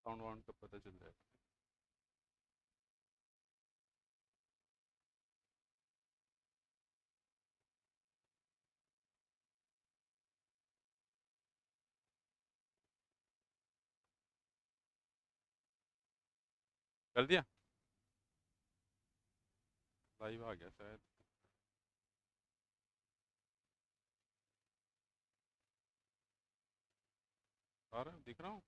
Sound wound का पता चल जाएगा। कर दिया, लाइव आ गया शायद। आ रहा है, दिख रहा हूँ।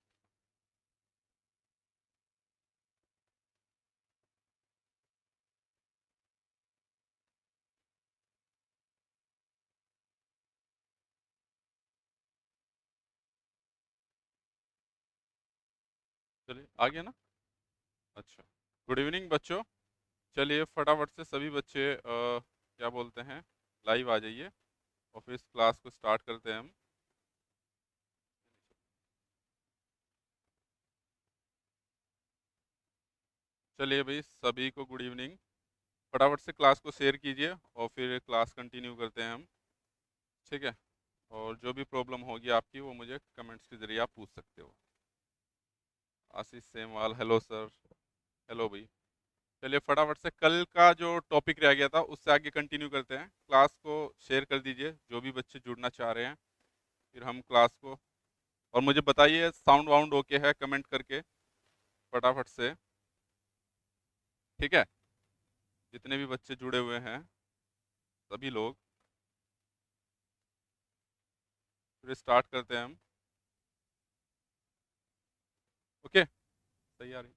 चलिए आ गया ना। अच्छा, गुड इवनिंग बच्चों। चलिए फटाफट से सभी बच्चे क्या बोलते हैं, लाइव आ जाइए और फिर इस क्लास को स्टार्ट करते हैं हम। चलिए भाई, सभी को गुड इवनिंग। फटाफट से क्लास को शेयर कीजिए और फिर क्लास कंटिन्यू करते हैं हम। ठीक है, और जो भी प्रॉब्लम होगी आपकी वो मुझे कमेंट्स के जरिए आप पूछ सकते हो। आशीष सेमवाल, हेलो सर। हेलो भाई। चलिए फटाफट से कल का जो टॉपिक रह गया था उससे आगे कंटिन्यू करते हैं। क्लास को शेयर कर दीजिए जो भी बच्चे जुड़ना चाह रहे हैं, फिर हम क्लास को। और मुझे बताइए साउंड वाउंड ओके है कमेंट करके फटाफट से। ठीक है, जितने भी बच्चे जुड़े हुए हैं सभी लोग, फिर स्टार्ट करते हैं हम। ओके, तैयार है।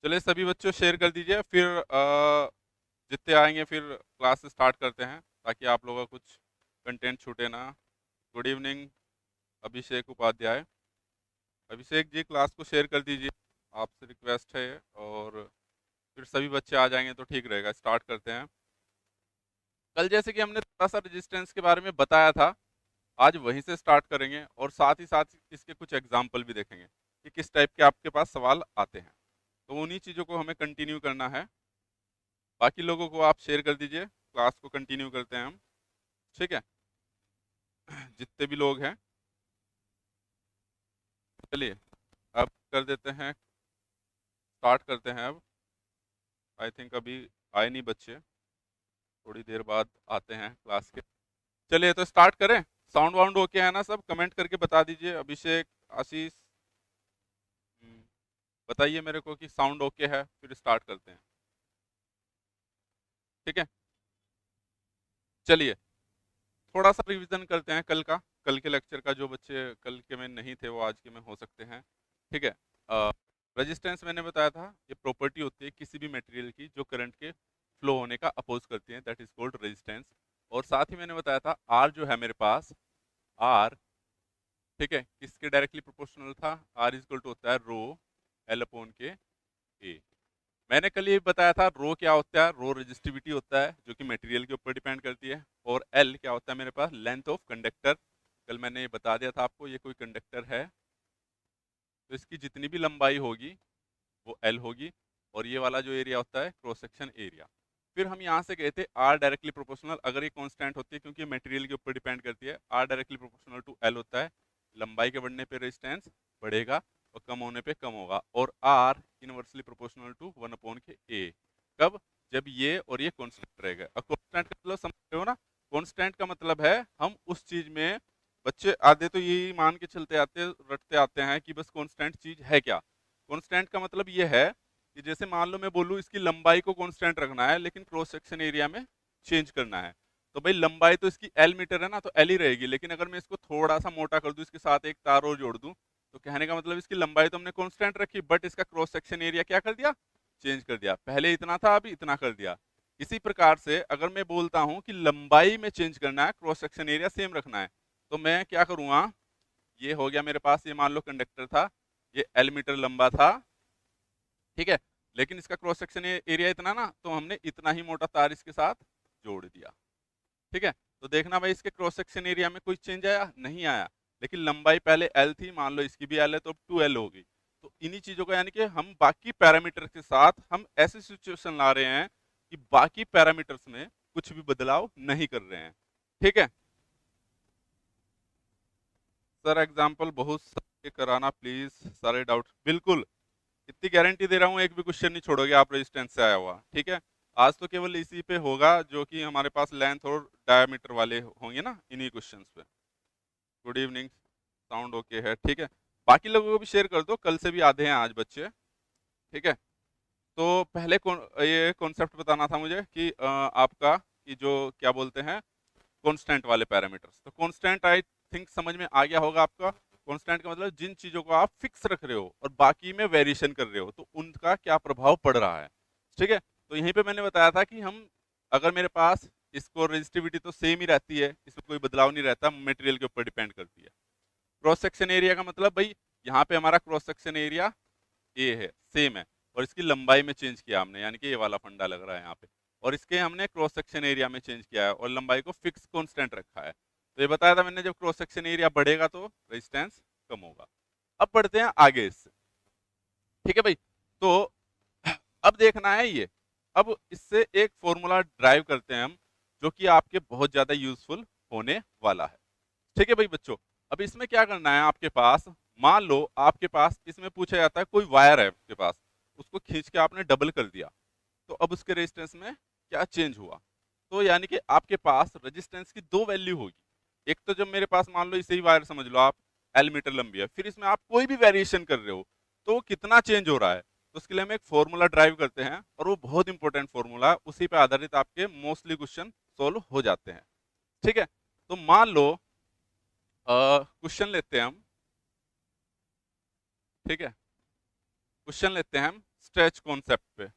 चलिए सभी बच्चों शेयर कर दीजिए, फिर जितने आएंगे फिर क्लास स्टार्ट करते हैं ताकि आप लोगों का कुछ कंटेंट छूटे ना। गुड इवनिंग अभिषेक उपाध्याय। अभिषेक जी क्लास को शेयर कर दीजिए, आपसे रिक्वेस्ट है। और फिर सभी बच्चे आ जाएंगे तो ठीक रहेगा। स्टार्ट करते हैं। कल जैसे कि हमने थोड़ा सा रेजिस्टेंस के बारे में बताया था, आज वहीं से स्टार्ट करेंगे और साथ ही साथ इसके कुछ एग्जाम्पल भी देखेंगे कि किस टाइप के आपके पास सवाल आते हैं। तो उन्हीं चीज़ों को हमें कंटिन्यू करना है। बाकी लोगों को आप शेयर कर दीजिए, क्लास को कंटिन्यू करते हैं हम। ठीक है, जितने भी लोग हैं। चलिए अब कर देते हैं, स्टार्ट करते हैं अब। आई थिंक अभी आए नहीं बच्चे, थोड़ी देर बाद आते हैं क्लास के। चलिए तो स्टार्ट करें। साउंड वाउंड ओके है ना, सब कमेंट करके बता दीजिए। अभिषेक, आशीष, बताइए मेरे को कि साउंड ओके है, फिर स्टार्ट करते हैं। ठीक है, चलिए थोड़ा सा रिवीजन करते हैं कल का। कल के लेक्चर का जो बच्चे कल के में नहीं थे वो आज के में हो सकते हैं। ठीक है, रेजिस्टेंस मैंने बताया था, ये प्रॉपर्टी होती है किसी भी मटेरियल की जो करंट के फ्लो होने का अपोज करती है, दैट इज कॉल्ड रेजिस्टेंस। और साथ ही मैंने बताया था आर जो है मेरे पास, आर, ठीक है, किसके डायरेक्टली प्रोपोर्शनल था। आर इज इक्वल टू होता है रो एल अपोन के ए। मैंने कल ये बताया था रो क्या होता है, रो रेजिस्टिविटी होता है जो कि मटेरियल के ऊपर डिपेंड करती है। और एल क्या होता है मेरे पास, लेंथ ऑफ कंडक्टर। कल मैंने ये बता दिया था आपको, ये कोई कंडक्टर है तो इसकी जितनी भी लंबाई होगी वो एल होगी। और ये वाला जो एरिया होता है क्रॉस सेक्शन एरिया। फिर हम यहाँ से गए थे आर डायरेक्टली प्रोपोर्शनल, अगर ये कांस्टेंट होती है क्योंकि मटेरियल के ऊपर डिपेंड करती है, R directly proportional to L होता है। लंबाई के बढ़ने पे रेजिस्टेंस बढ़ेगा और कम होने पे कम होगा। और R inversely proportional to 1 upon के ए। कब, जब ये और ये कांस्टेंट रहेगा। अब कांस्टेंट का मतलब समझ रहे हो ना, कांस्टेंट का मतलब है हम उस चीज में, बच्चे आधे तो यही मान के चलते आते रटते आते हैं कि बस कांस्टेंट चीज है क्या। कांस्टेंट का मतलब ये है कि जैसे मान लो मैं बोलूँ इसकी लंबाई को कांस्टेंट रखना है लेकिन क्रॉस सेक्शन एरिया में चेंज करना है, तो भाई लंबाई तो इसकी एल मीटर है ना, तो एल ही रहेगी। लेकिन अगर मैं इसको थोड़ा सा मोटा कर दूं, इसके साथ एक तार और जोड़ दूं, तो कहने का मतलब इसकी लंबाई तो हमने कांस्टेंट रखी बट इसका क्रॉस सेक्शन एरिया क्या कर दिया, चेंज कर दिया। पहले इतना था अभी इतना कर दिया। इसी प्रकार से अगर मैं बोलता हूं कि लंबाई में चेंज करना है, क्रॉस सेक्शन एरिया सेम रखना है, तो मैं क्या करूंगा, ये हो गया मेरे पास, ये मान लो कंडक्टर था, ये एल मीटर लंबा था, ठीक है, लेकिन इसका क्रॉस सेक्शन एरिया इतना ना, तो हमने इतना ही मोटा तार इसके साथ जोड़ दिया। ठीक है, तो देखना भाई इसके क्रॉस सेक्शन एरिया में कोई चेंज आया, नहीं आया। लेकिन लंबाई पहले एल थी, मान लो इसकी भी एल है तो अब 2L होगी। तो इन्हीं चीजों का यानी कि हम बाकी पैरामीटर के साथ हम ऐसी सिचुएशन ला रहे हैं कि बाकी पैरामीटर्स में कुछ भी बदलाव नहीं कर रहे हैं। ठीक है सर, एग्जाम्पल बहुत ये कराना प्लीज सारे डाउट, बिल्कुल इतनी गारंटी दे रहा हूँ, एक भी क्वेश्चन नहीं छोड़ोगे आप रेजिस्टेंस से आया हुआ, ठीक है। आज तो केवल इसी पे होगा जो कि हमारे पास लेंथ और डायमीटर वाले होंगे ना, इन्हीं क्वेश्चंस पे। गुड इवनिंग, साउंड ओके है, ठीक है। बाकी लोगों को भी शेयर कर दो, कल से भी आधे हैं आज बच्चे, ठीक है। तो पहले ये कॉन्सेप्ट बताना था मुझे कि आपका कि जो क्या बोलते हैं कांस्टेंट वाले पैरामीटर्स। तो कांस्टेंट आई थिंक समझ में आ गया होगा आपका। कांस्टेंट का मतलब जिन चीजों को आप फिक्स रख रहे हो और बाकी में वेरिएशन कर रहे हो तो उनका क्या प्रभाव पड़ रहा है, ठीक है। तो यहीं पे मैंने बताया था कि हम अगर मेरे पास इसको रेजिस्टिविटी तो सेम ही रहती है, इसमें कोई बदलाव नहीं रहता, मटेरियल के ऊपर डिपेंड करती है। क्रॉस सेक्शन एरिया का मतलब भाई यहाँ पे हमारा क्रॉस सेक्शन एरिया ए है, सेम है, और इसकी लंबाई में चेंज किया हमने, यानी कि ये वाला फंडा लग रहा है यहाँ पे, और इसके हमने क्रॉस सेक्शन एरिया में चेंज किया है और लंबाई को फिक्स कांस्टेंट रखा है। तो ये बताया था मैंने, जब क्रॉस सेक्शन एरिया बढ़ेगा तो रेजिस्टेंस कम होगा। अब बढ़ते हैं आगे इससे, ठीक है भाई। तो अब देखना है ये, अब इससे एक फॉर्मूला ड्राइव करते हैं हम जो कि आपके बहुत ज्यादा यूजफुल होने वाला है, ठीक है भाई बच्चों। अब इसमें क्या करना है, आपके पास मान लो आपके पास इसमें पूछा जाता है कोई वायर है आपके पास, उसको खींच के आपने डबल कर दिया, तो अब उसके रेजिस्टेंस में क्या चेंज हुआ। तो यानी कि आपके पास रेजिस्टेंस की दो वैल्यू होगी। एक तो जब मेरे पास मान लो इसे ही वायर समझ लो आप, एल मीटर लंबी है, फिर इसमें आप कोई भी वेरिएशन कर रहे हो तो कितना चेंज हो रहा है। तो उसके लिए हम एक फॉर्मूला ड्राइव करते हैं और वो बहुत इंपॉर्टेंट फॉर्मूला है, उसी पे आधारित आपके मोस्टली क्वेश्चन सोल्व हो जाते हैं, ठीक है। तो मान लो क्वेश्चन लेते हैं हम, ठीक है, क्वेश्चन लेते हैं हम स्ट्रेच कॉन्सेप्ट पे,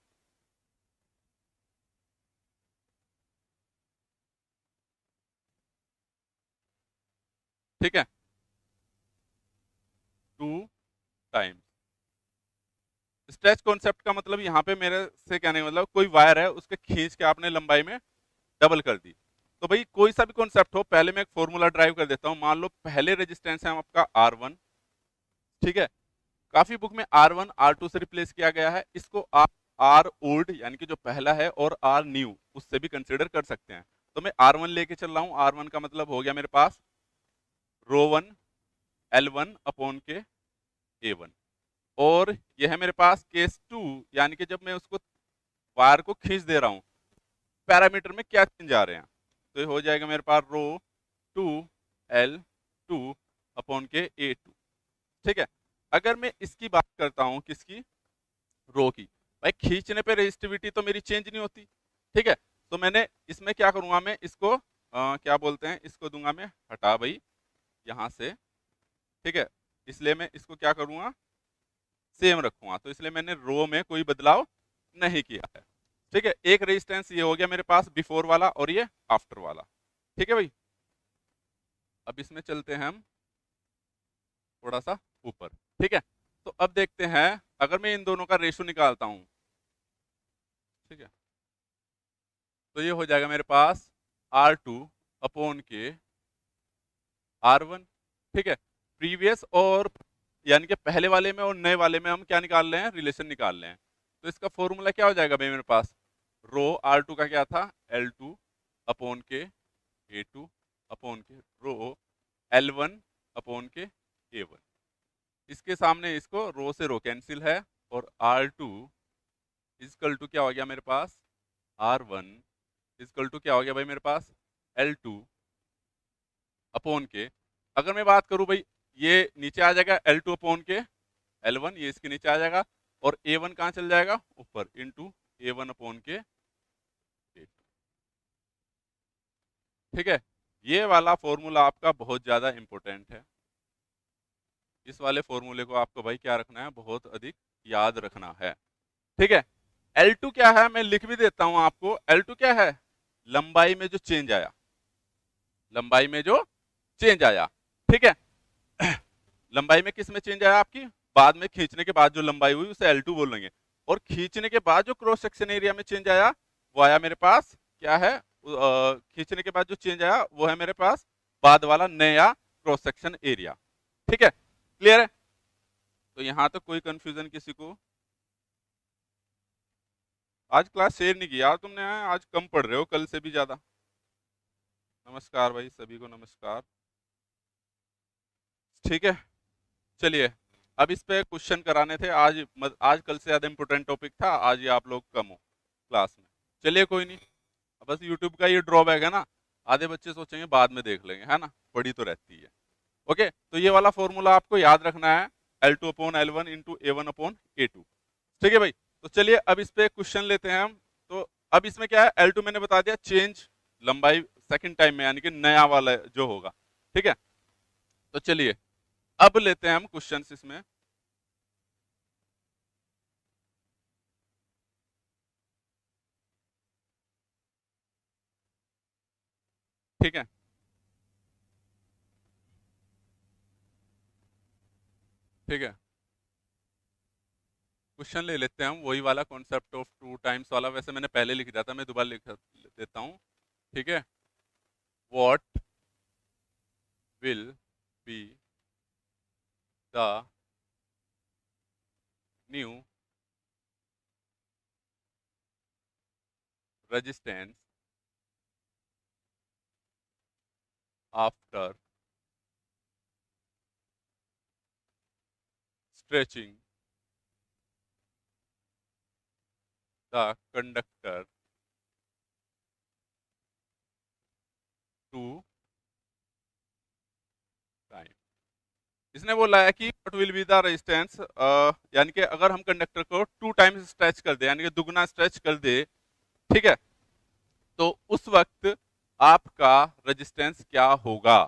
ठीक है। 2 टाइम्स स्ट्रेच कॉन्सेप्ट का मतलब यहाँ पे मेरे से कहने का मतलब कोई वायर है उसके खींच के आपने लंबाई में डबल कर दी। तो भाई कोई सा भी कॉन्सेप्ट हो, पहले मैं एक फॉर्मूला ड्राइव कर देता हूँ। मान लो पहले रेजिस्टेंस है आपका R1, ठीक है। काफी बुक में R1 R2 से रिप्लेस किया गया है, इसको आप R ओल्ड यानी कि जो पहला है और R न्यू उससे भी कंसिडर कर सकते हैं। तो मैं R1 लेके चल रहा हूँ, R1 का मतलब हो गया मेरे पास ρ1 L1 अपॉन के A1, और यह है मेरे पास केस 2, यानी कि जब मैं उसको वायर को खींच दे रहा हूँ पैरामीटर में क्या चेंज आ रहे हैं। तो ये हो जाएगा मेरे पास ρ2 L2 अपॉन के A2, ठीक है। अगर मैं इसकी बात करता हूँ, किसकी, रो की, भाई खींचने पे रेजिस्टिविटी तो मेरी चेंज नहीं होती, ठीक है। तो मैंने इसमें क्या करूंगा, मैं इसको क्या बोलते हैं, इसको दूंगा मैं हटा भाई यहाँ से, ठीक है। इसलिए मैं इसको क्या करूंगा, सेम रखूंगा, तो इसलिए मैंने रो में कोई बदलाव नहीं किया है, ठीक है। एक रेजिस्टेंस ये हो गया मेरे पास बिफोर वाला और ये आफ्टर वाला, ठीक है भाई। अब इसमें चलते हैं हम थोड़ा सा ऊपर, ठीक है। तो अब देखते हैं अगर मैं इन दोनों का रेशो निकालता हूं, ठीक है, तो ये हो जाएगा मेरे पास R2 अपॉन के R1, ठीक है। प्रीवियस और यानी कि पहले वाले में और नए वाले में हम क्या निकाल रहे हैं, रिलेशन निकाल रहे हैं। तो इसका फॉर्मूला क्या हो जाएगा भाई मेरे पास, रो R2 का क्या था L2 अपॉन के A2 अपॉन के रो L1 अपॉन के A1। इसके सामने इसको रो से रो कैंसिल है, और R2 इजकल टू क्या हो गया मेरे पास R1 इजकल टू क्या हो गया भाई मेरे पास L2 अपॉन के, अगर मैं बात करूं भाई ये नीचे आ जाएगा L2 अपॉन के L1, ये इसके नीचे आ जाएगा, और A1 कहाँ चल जाएगा ऊपर इंटू A1 अपॉन के A2, ठीक है। ये वाला फॉर्मूला आपका बहुत ज्यादा इंपॉर्टेंट है, इस वाले फॉर्मूले को आपको भाई क्या रखना है, बहुत अधिक याद रखना है, ठीक है। L2 क्या है, मैं लिख भी देता हूं आपको। L2 क्या है, लंबाई में जो चेंज आया, लंबाई में जो चेंज आया, ठीक है। लंबाई में किस में चेंज आया आपकी, बाद में खींचने के बाद जो लंबाई हुई उसे L2 बोलेंगे, और खींचने के बाद जो क्रॉस सेक्शन एरिया में चेंज आया वो आया मेरे पास क्या है, खींचने के बाद जो चेंज आया वो है मेरे पास बाद वाला नया क्रॉस सेक्शन एरिया, ठीक है। क्लियर है, तो यहां तक कोई कंफ्यूजन किसी को। आज क्लास शेयर नहीं किया तुमने, आज कम पढ़ रहे हो कल से भी ज्यादा। नमस्कार भाई सभी को, नमस्कार, ठीक है। चलिए, अब इस पे क्वेश्चन कराने थे आज। आज कल से ज़्यादा इंपॉर्टेंट टॉपिक था, आज ये आप लोग कम हो क्लास में। चलिए कोई नहीं, बस यूट्यूब का ये ड्रॉबैक है ना, आधे बच्चे सोचेंगे बाद में देख लेंगे, है ना, पड़ी तो रहती है। ओके, तो ये वाला फॉर्मूला आपको याद रखना है, L2 upon L1 into A1 upon A2। ठीक है भाई, तो चलिए अब इस पे क्वेश्चन लेते हैं हम। तो अब इसमें क्या है, L2 मैंने बता दिया चेंज लंबाई सेकंड टाइम में, यानी कि नया वाला जो होगा। ठीक है, तो चलिए अब लेते हैं हम क्वेश्चन इसमें। ठीक है, ठीक है, क्वेश्चन ले लेते हैं हम, वही वाला कॉन्सेप्ट ऑफ टू टाइम्स वाला, वैसे मैंने पहले लिख दिया था, मैं दोबारा लिख देता हूँ। ठीक है, what will be the new resistance after stretching the conductor to time। इसने बोला है कि what will be the resistance, यानी कि अगर हम कंडक्टर को 2 टाइम्स स्ट्रेच कर दे, यानी कि दुगना स्ट्रेच कर दे, ठीक है, तो उस वक्त आपका रेजिस्टेंस क्या होगा।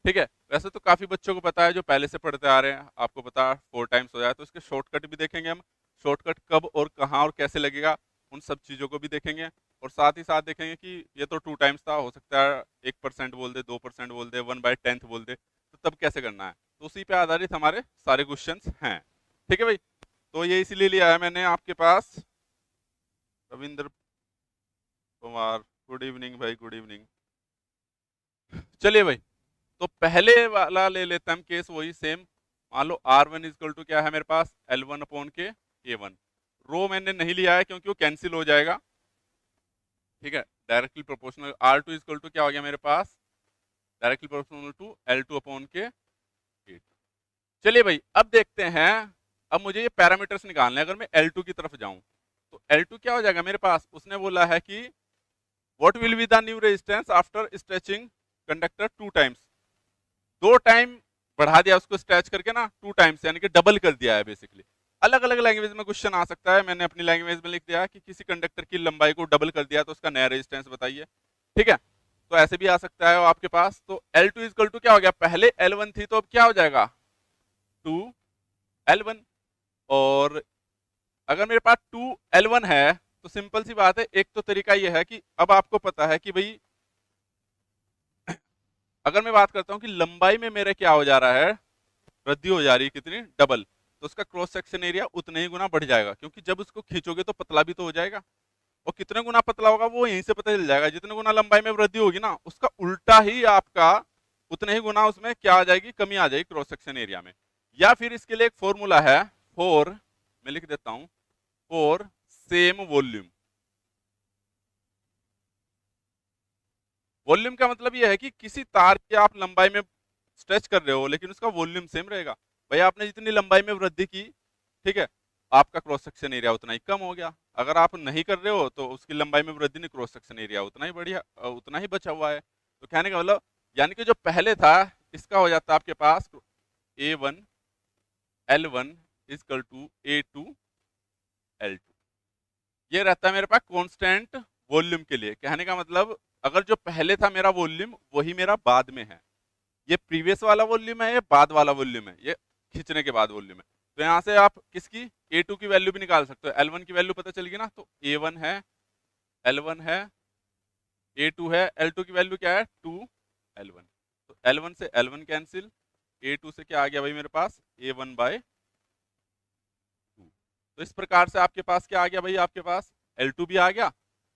ठीक है, वैसे तो काफी बच्चों को पता है जो पहले से पढ़ते आ रहे हैं, आपको पता 4 टाइम्स हो जाए, तो इसके शॉर्टकट भी देखेंगे हम, शॉर्टकट कब और कहाँ और कैसे लगेगा, उन सब चीजों को भी देखेंगे। और साथ ही साथ देखेंगे कि ये तो 2 टाइम्स था, हो सकता है 1% बोल दे, 2% बोल दे, 1/10 बोल दे, तो तब कैसे करना है, तो उसी पे आधारित हमारे सारे क्वेश्चंस हैं। ठीक है भाई, तो ये इसीलिए लिया है मैंने आपके पास। रविंद्र कुमार, गुड इवनिंग भाई, गुड इवनिंग। चलिए भाई, तो पहले वाला ले लेते हैं हम केस, वही सेम। मान लो R1 इजकल टू क्या है मेरे पास, L1 अपॉन के A1। रो मैंने नहीं लिया है क्योंकि वो कैंसिल हो जाएगा। ठीक है, directly proportional. R2 is equal to क्या हो गया मेरे पास, directly proportional to L2 upon के A2। चलिए भाई, अब देखते हैं, अब मुझे ये पैरामीटर्स निकालने हैं। अगर मैं L2 की तरफ जाऊं तो L2 क्या हो जाएगा मेरे पास, उसने बोला है कि what will be the new resistance after stretching conductor 2 times. 2 time बढ़ा दिया उसको स्ट्रेच करके ना, 2 टाइम्स, यानी कि डबल कर दिया है बेसिकली। अलग अलग लैंग्वेज में क्वेश्चन आ सकता है, मैंने अपनी लैंग्वेज में लिख दिया कि किसी कंडक्टर की लंबाई को डबल कर दिया तो उसका नया रेजिस्टेंस बताइए। ठीक है, तो ऐसे भी आ सकता है आपके पास। तो L2 इजकल टू क्या हो गया, पहले L1 थी तो अब क्या हो जाएगा 2L1। और अगर मेरे पास 2L1 है तो सिंपल सी बात है, एक तो तरीका यह है कि अब आपको पता है कि भाई अगर मैं बात करता हूं कि लंबाई में मेरे क्या हो जा रहा है, वृद्धि हो जा रही है, कितनी, डबल, तो उसका क्रॉस सेक्शन एरिया उतने ही गुना बढ़ जाएगा, क्योंकि जब उसको खींचोगे तो पतला भी तो हो जाएगा। और कितने गुना पतला होगा वो यहीं से पता चल जाएगा, जितने गुना लंबाई में वृद्धि होगी ना, उसका उल्टा ही आपका उतने ही गुना उसमें क्या आ जाएगी, कमी आ जाएगी क्रॉस सेक्शन एरिया में। या फिर इसके लिए एक फॉर्मूला है, फॉर, मैं लिख देता हूं, फॉर सेम वॉल्यूम। वॉल्यूम का मतलब यह है कि किसी तार की आप लंबाई में स्ट्रेच कर रहे हो लेकिन उसका वॉल्यूम सेम रहेगा। भाई आपने जितनी लंबाई में वृद्धि की, ठीक है, आपका क्रॉस सेक्शन एरिया उतना ही कम हो गया। अगर आप नहीं कर रहे हो तो उसकी लंबाई में वृद्धि नहीं, क्रॉस सेक्शन एरिया उतना ही बढ़िया, उतना ही बचा हुआ है। तो कहने का मतलब, यानी कि जो पहले था इसका हो जाता है आपके पास A1 L1 is equal to A2 L2। ये रहता है मेरे पास कांस्टेंट वॉल्यूम के लिए। कहने का मतलब, अगर जो पहले था मेरा वॉल्यूम वही मेरा बाद में है, ये प्रीवियस वाला वॉल्यूम है, ये बाद वाला वॉल्यूम है, ये खींचने के बाद वॉल्यूम है। तो यहाँ से आप किसकी A2 की वैल्यू भी निकाल सकते हो, L1 की वैल्यू पता चलेगी ना, तो A1 है, L1 है, A2 है, L2 की वैल्यू क्या है 2L1। तो L1 से L1 कैंसिल, A2 से क्या आ गया भाई मेरे पास A1/2। तो इस प्रकार से आपके पास क्या आ गया भाई, आपके पास L2 भी आ गया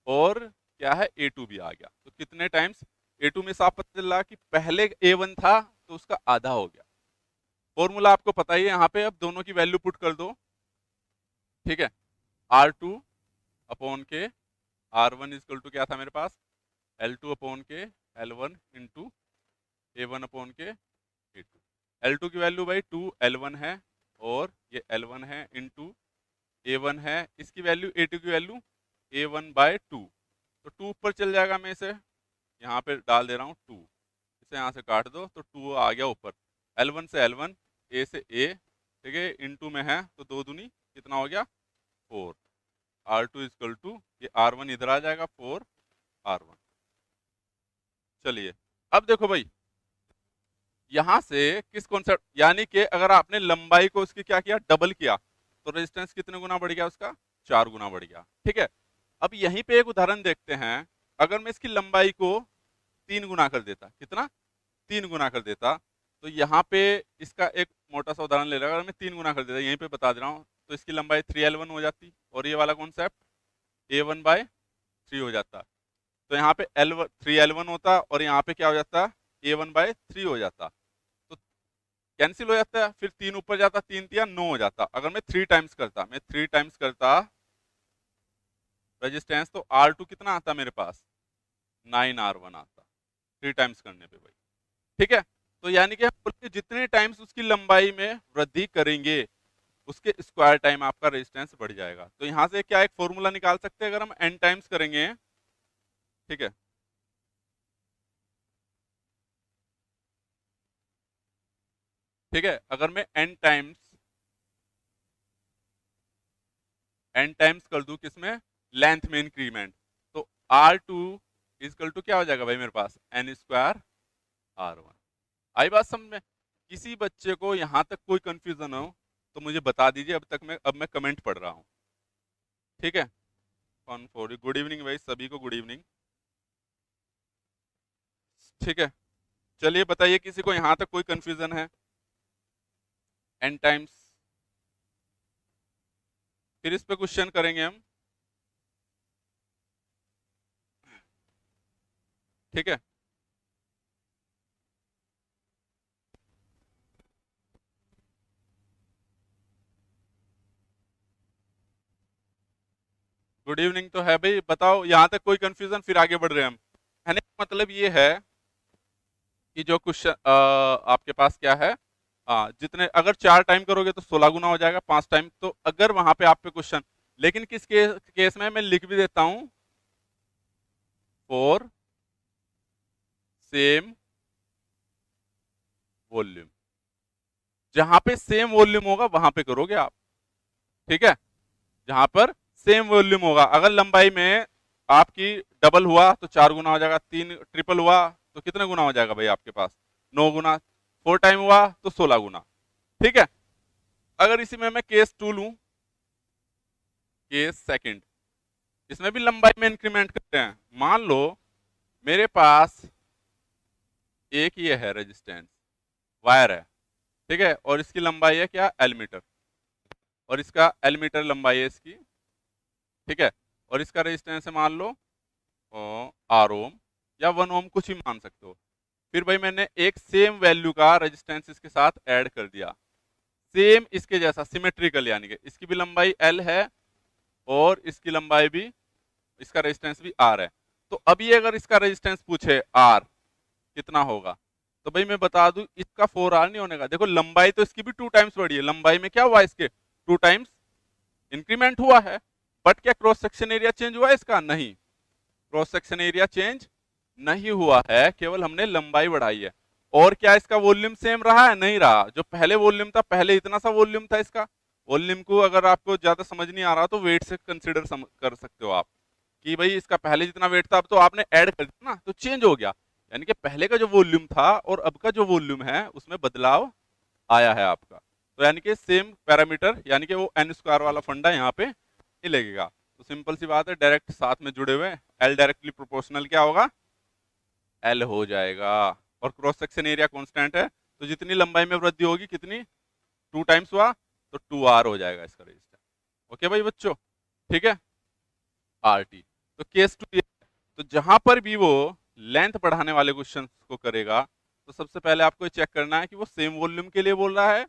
और क्या है A2 भी आ गया। तो कितने टाइम्स A2 में साफ पता चल रहा कि पहले A1 था तो उसका आधा हो गया। फॉर्मूला आपको पता ही है, यहाँ पे अब दोनों की वैल्यू पुट कर दो। ठीक है, R2 अपॉन के R1 इजकल टू क्या था मेरे पास, L2 अपॉन के L1 इंटू A1 अपॉन के A2। L2 की वैल्यू भाई 2 L1 है, और ये L1 है इंटू A1 है, इसकी वैल्यू A2 की वैल्यू A1/2, तो 2 ऊपर चल जाएगा, मैं इसे यहाँ पे डाल दे रहा हूँ 2, इसे यहाँ से काट दो तो 2 आ गया ऊपर, L1 से L1, A से A, ठीक है, इंटू में है तो 2 दूनी कितना हो गया 4, R2 इक्वल टू ये R1 इधर आ जाएगा 4 R1। चलिए अब देखो भाई, यहां से किस कॉन्सेप्ट, यानी कि अगर आपने लंबाई को उसकी क्या किया, डबल किया, तो रेजिस्टेंस कितने गुना बढ़ गया उसका, 4 गुना बढ़ गया, ठीक है। अब यहीं पे एक उदाहरण देखते हैं, अगर मैं इसकी लंबाई को 3 गुना कर देता, कितना 3 गुना कर देता, तो यहाँ पे इसका एक मोटा सा उदाहरण ले रहा, अगर मैं 3 गुना कर देता, यहीं पे बता दे रहा हूँ, तो इसकी लंबाई 3L1 हो जाती, और ये वाला कॉन्सेप्ट A1/3 हो जाता, तो यहाँ पे 3L1 होता, और यहाँ पे क्या हो जाता, A1/3 हो जाता, तो कैंसिल हो जाता है, फिर 3 ऊपर जाता, 3 3 9 हो जाता। अगर मैं 3 टाइम्स करता, रेजिस्टेंस, तो R2 कितना आता मेरे पास, 9R1 आता 3 टाइम्स करने पे भाई, ठीक है। तो यानी कि हम बोलते हैं जितने टाइम्स उसकी लंबाई में वृद्धि करेंगे, उसके स्क्वायर टाइम आपका रेजिस्टेंस बढ़ जाएगा। तो यहां से क्या एक फॉर्मूला निकाल सकते हैं, अगर हम n टाइम्स करेंगे, ठीक है, ठीक है, अगर मैं n टाइम्स कर दूं किसमें, लेंथ में इंक्रीमेंट, तो R2 इक्वल टू क्या हो जाएगा भाई मेरे पास, n² R1। आई बात समझ में? किसी बच्चे को यहां तक कोई कंफ्यूजन हो तो मुझे बता दीजिए, अब मैं कमेंट पढ़ रहा हूं, ठीक है। कौन फॉर गुड इवनिंग भाई, सभी को गुड इवनिंग, ठीक है। चलिए बताइए, किसी को यहां तक कोई कंफ्यूजन है, n टाइम्स, फिर इस पे क्वेश्चन करेंगे हम, ठीक है। गुड इवनिंग तो है भाई, बताओ यहां तक कोई कंफ्यूजन, फिर आगे बढ़ रहे हैं हम। कहने का मतलब ये है कि जो क्वेश्चन आपके पास क्या है, जितने अगर 4 टाइम करोगे तो 16 गुना हो जाएगा, 5 टाइम, तो अगर वहां पे आप पे क्वेश्चन, लेकिन किस केस में मैं लिख भी देता हूं, फॉर सेम वॉल्यूम, जहां पे सेम वॉल्यूम होगा वहां पे करोगे आप, ठीक है, जहां पर सेम वॉल्यूम होगा। अगर लंबाई में आपकी डबल हुआ तो 4 गुना हो जाएगा, 3 ट्रिपल हुआ तो कितने गुना हो जाएगा भाई आपके पास, 9 गुना, 4 टाइम हुआ तो 16 गुना, ठीक है। अगर इसी में मैं केस 2 लूं, केस सेकंड, इसमें भी लंबाई में इंक्रीमेंट करते हैं, मान लो मेरे पास एक ये है रेजिस्टेंस, वायर है, ठीक है, और इसकी लंबाई है क्या, L मीटर, और इसका L मीटर लंबाई है इसकी, ठीक है, और इसका रेजिस्टेंस है मान लो R ओम या 1 ओम, कुछ भी मान सकते हो। फिर भाई मैंने एक सेम वैल्यू का रेजिस्टेंस इसके साथ ऐड कर दिया, सेम इसके जैसा सिमेट्रिकल, यानी कि इसकी भी लंबाई L है और इसकी लंबाई भी, इसका रेजिस्टेंस भी R है। तो अभी अगर इसका रेजिस्टेंस पूछे R कितना होगा, तो भाई मैं बता दूं इसका 4R नहीं होने का, देखो लंबाई तो इसकी भी 2 टाइम्स बढ़ी है, लंबाई में क्या हुआ इसके 2 टाइम्स इंक्रीमेंट हुआ है, बट क्या क्रॉस सेक्शन एरिया चेंज हुआ है इसका, नहीं, क्रॉस सेक्शन एरिया चेंज नहीं हुआ है, केवल हमने लंबाई बढ़ाई है। और क्या इसका वॉल्यूम सेम रहा है, नहीं रहा, जो पहले वॉल्यूम था, पहले इतना सा वॉल्यूम था इसका, वॉल्यूम को अगर आपको ज्यादा समझ नहीं आ रहा तो वेट से कंसिडर कर सकते हो आप, कि भाई इसका पहले जितना वेट था अब तो आपने ऐड कर दिया ना, तो चेंज हो गया, यानी कि पहले का जो वॉल्यूम था और अब का जो वॉल्यूम है उसमें बदलाव आया है आपका, तो यानी कि सेम पैरामीटर, यानी कि वो n² वाला फंडा यहाँ पे नहीं लगेगा। तो सिंपल सी बात है, डायरेक्ट साथ में जुड़े हुए, L डायरेक्टली प्रोपोर्शनल क्या होगा, L हो जाएगा, और क्रॉस सेक्शन एरिया कांस्टेंट है, तो जितनी लंबाई में वृद्धि होगी, कितनी 2 टाइम्स हुआ तो 2R हो जाएगा इसका रेजिस्टेंस। ओके भाई बच्चों, ठीक है, RT। तो केस 2 ये, तो जहां पर भी वो लेंथ बढ़ाने वाले क्वेश्चन को करेगा, तो सबसे पहले आपको चेक करना है कि वो सेम वॉल्यूम के लिए बोल रहा है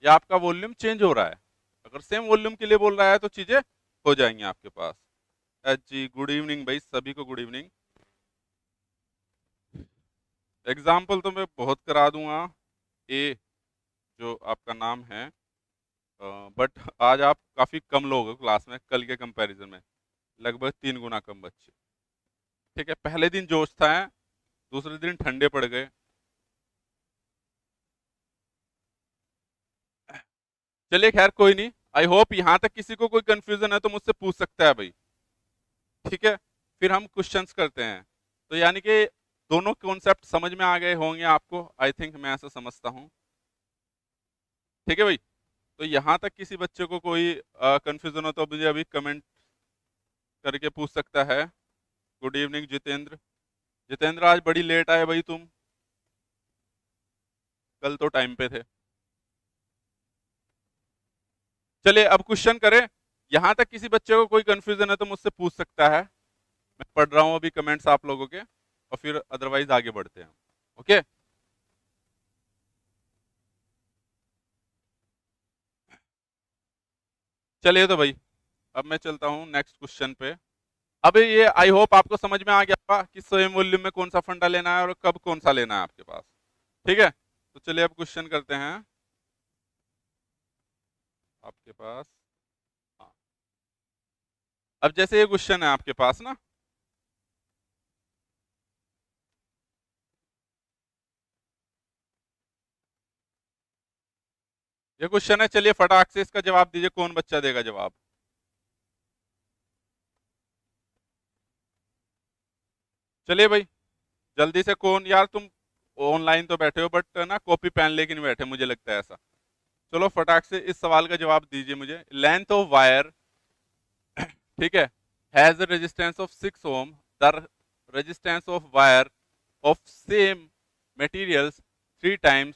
या आपका वॉल्यूम चेंज हो रहा है। अगर सेम वॉल्यूम के लिए बोल रहा है तो चीजें हो जाएंगी आपके पास। जी गुड इवनिंग भाई, सभी को गुड इवनिंग। एग्जाम्पल तो मैं बहुत करा दूंगा, ए जो आपका नाम है, बट आज आप काफ़ी कम लोग हो क्लास में कल के कंपैरिजन में, लगभग 3 गुना कम बच्चे। ठीक है, पहले दिन जोश था, दूसरे दिन ठंडे पड़ गए। चलिए खैर कोई नहीं, आई होप यहाँ तक किसी को कोई कंफ्यूजन है तो मुझसे पूछ सकता है भाई। ठीक है, फिर हम क्वेश्चंस करते हैं। तो यानी कि दोनों कॉन्सेप्ट समझ में आ गए होंगे आपको, आई थिंक, मैं ऐसा समझता हूँ। ठीक है भाई, तो यहाँ तक किसी बच्चे को कोई कंफ्यूजन हो तो मुझे अभी कमेंट करके पूछ सकता है। Good evening Jitendra. जितेंद्र आज बड़ी लेट आए भाई तुम, कल तो टाइम पे थे। चलिए अब क्वेश्चन करें। यहां तक किसी बच्चे को कोई कंफ्यूजन है तो मुझसे पूछ सकता है। मैं पढ़ रहा हूं अभी कमेंट्स आप लोगों के, और फिर अदरवाइज आगे बढ़ते हैं। ओके, चलिए तो भाई अब मैं चलता हूं नेक्स्ट क्वेश्चन पे। अब ये आई होप आपको समझ में आ गया होगा कि स्वयं वॉल्यूम में कौन सा फंडा लेना है और कब कौन सा लेना है आपके पास। ठीक है, तो चलिए अब क्वेश्चन करते हैं आपके पास। हाँ, अब जैसे ये क्वेश्चन है आपके पास ना, ये क्वेश्चन है, चलिए फटाक से इसका जवाब दीजिए, कौन बच्चा देगा जवाब। चलिए भाई जल्दी से, कौन, यार तुम ऑनलाइन तो बैठे हो बट ना कॉपी पेन लेके नहीं बैठे, मुझे लगता है ऐसा। चलो फटाक से इस सवाल का जवाब दीजिए मुझे। लेंथ ऑफ वायर, ठीक है, has a resistance of 6 ohm, the resistance of wire of same materials 3 times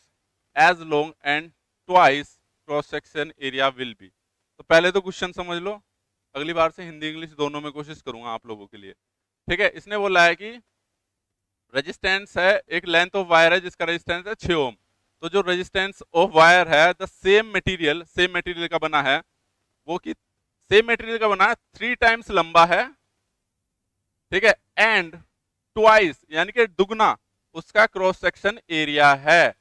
as long and twice cross section area will be. तो पहले तो क्वेश्चन समझ लो, अगली बार से हिंदी इंग्लिश दोनों में कोशिश करूंगा आप लोगों के लिए। ठीक है, इसने बोला है कि रेजिस्टेंस है, एक लेंथ ऑफ वायर है जिसका रेजिस्टेंस है 6 ओम। तो जो रेजिस्टेंस ऑफ वायर है, the same material, same material का बना है, वो कि सेम मटेरियल का बना है 3 times लंबा है। ठीक है, एंड ट्वाइस यानी कि दुगना उसका क्रॉस सेक्शन एरिया है।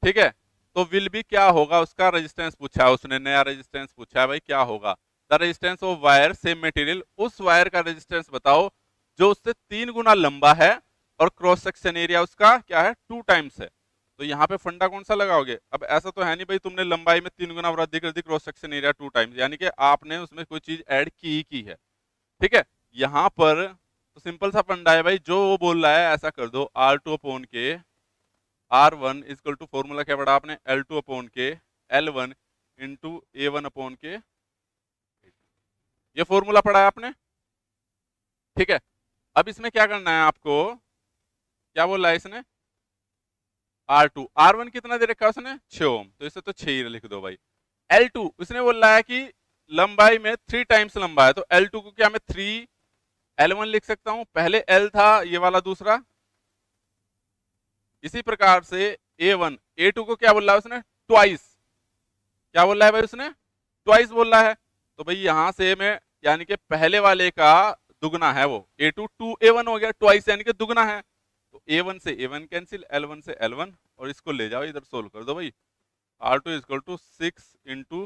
ठीक है, तो विल भी क्या होगा, उसका रेजिस्टेंस पूछा है उसने, नया रेजिस्टेंस पूछा है भाई, क्या होगा। The resistance of wire same material, उस वायर का रेजिस्टेंस बताओ जो उससे 3 गुना लंबा है और क्रॉस सेक्शन एरिया उसका क्या है, 2 times है। तो यहाँ पे फंडा कौन सा लगाओगे। अब ऐसा तो है नहीं भाई तुमने लंबाई में 3 गुना वृद्धि कर दी, क्रॉस सेक्शन एरिया 2 times, यानी कि आपने उसमें कोई चीज ऐड की ही की है। ठीक है, यहाँ पर तो सिंपल सा फंडा है भाई, जो वो बोल रहा है ऐसा कर दो, R2/K, R1 equal to, formula क्या पढ़ा आपने, L2/K, L1 इंटू A1/K, ये फॉर्मूला पढ़ा है आपने। ठीक है, अब इसमें क्या करना है आपको, क्या बोल रहा है इसने, R2, R1 कितना दे रखा है उसने, 6 ओम, तो इसे तो 6 ही लिख दो भाई। L2 उसने बोल रहा है कि लंबाई में 3 times लंबा है, तो L2 को क्या मैं 3 L1 लिख सकता हूं, पहले L था ये वाला दूसरा। इसी प्रकार से A1, A2 को क्या बोल रहा है उसने, ट्वाइस, क्या बोल रहा है भाई उसने, ट्वाइस बोल रहा है। तो भाई यहां से मैं, यानी कि पहले वाले का दुगना है वो, A2 2A1 हो गया, ट्वाइस यानी कि दुगना है। तो A1 से A1 कैंसिल, L1 से L1, और इसको ले जाओ इधर सोल्व कर दो भाई। R2 equal to 6 into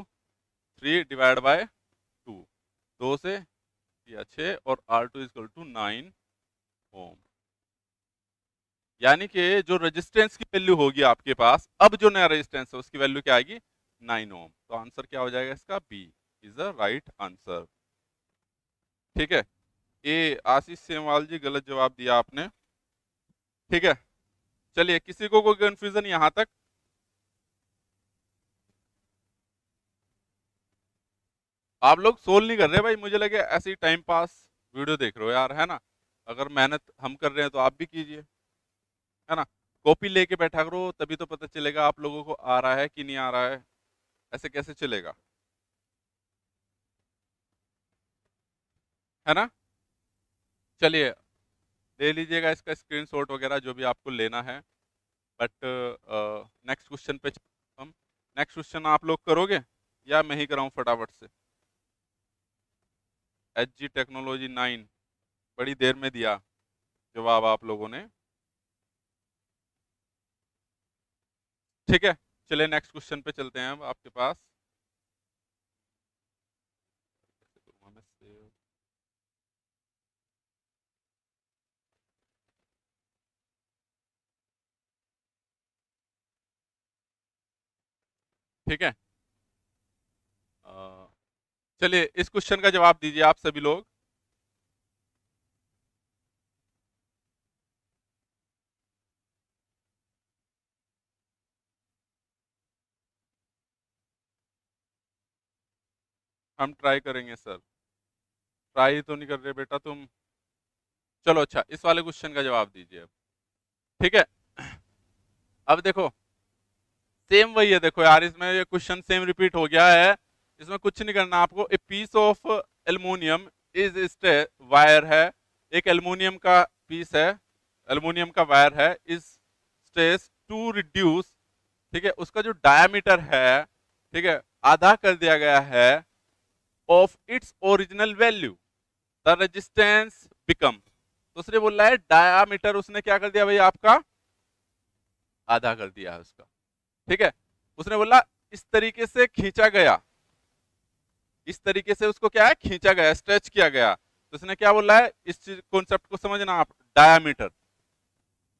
3 divide by 2, 2 से या 6, और R2 इक्वल टू 9 ओम। यानी कि जो रेजिस्टेंस की वैल्यू होगी आपके पास, अब जो नया रेजिस्टेंस है उसकी वैल्यू क्या आएगी, 9 ओम। तो आंसर क्या हो जाएगा इसका, B is the right answer. ठीक है, ए आशीष सेमवाल जी गलत जवाब दिया आपने। ठीक है, चलिए किसी को कोई कंफ्यूजन यहां तक। आप लोग सोल्व नहीं कर रहे भाई, मुझे लगे ऐसे ही टाइम पास वीडियो देख रहे हो यार, है ना। अगर मेहनत हम कर रहे हैं तो आप भी कीजिए, है ना। कॉपी लेके बैठा करो, तभी तो पता चलेगा आप लोगों को आ रहा है कि नहीं आ रहा है, ऐसे कैसे चलेगा, है ना। चलिए ले लीजिएगा इसका स्क्रीनशॉट वगैरह जो भी आपको लेना है। बट नेक्स्ट क्वेश्चन पे हम, नेक्स्ट क्वेश्चन आप लोग करोगे या मैं ही कराऊं फटाफट से। HG टेक्नोलॉजी 9, बड़ी देर में दिया जवाब आप लोगों ने। ठीक है, चलिए नेक्स्ट क्वेश्चन पे चलते हैं अब आपके पास। ठीक है, चलिए इस क्वेश्चन का जवाब दीजिए आप सभी लोग। हम ट्राई करेंगे सर। ट्राई तो नहीं कर रहे बेटा तुम। चलो अच्छा, इस वाले क्वेश्चन का जवाब दीजिए अब। ठीक है, अब देखो सेम वही है, देखो यार इसमें ये क्वेश्चन सेम रिपीट हो गया है। इसमें कुछ नहीं करना आपको। A piece of aluminium is stay wire है, एक एल्युमिनियम का पीस है, एल्युमिनियम का वायर है, इज स्टेज टू रिड्यूस, ठीक है, उसका जो डायामीटर है, ठीक है, आधा कर दिया गया है of its original value, the resistance become. तो उसने बोला है डायामीटर उसने क्या कर दिया भाई आपका, आधा कर दिया है उसका। ठीक है, उसने बोला इस तरीके से खींचा गया, इस तरीके से उसको क्या है खींचा गया, स्ट्रेच किया गया। तो उसने क्या बोला है, इस चीज कॉन्सेप्ट को समझना आप। डायामीटर,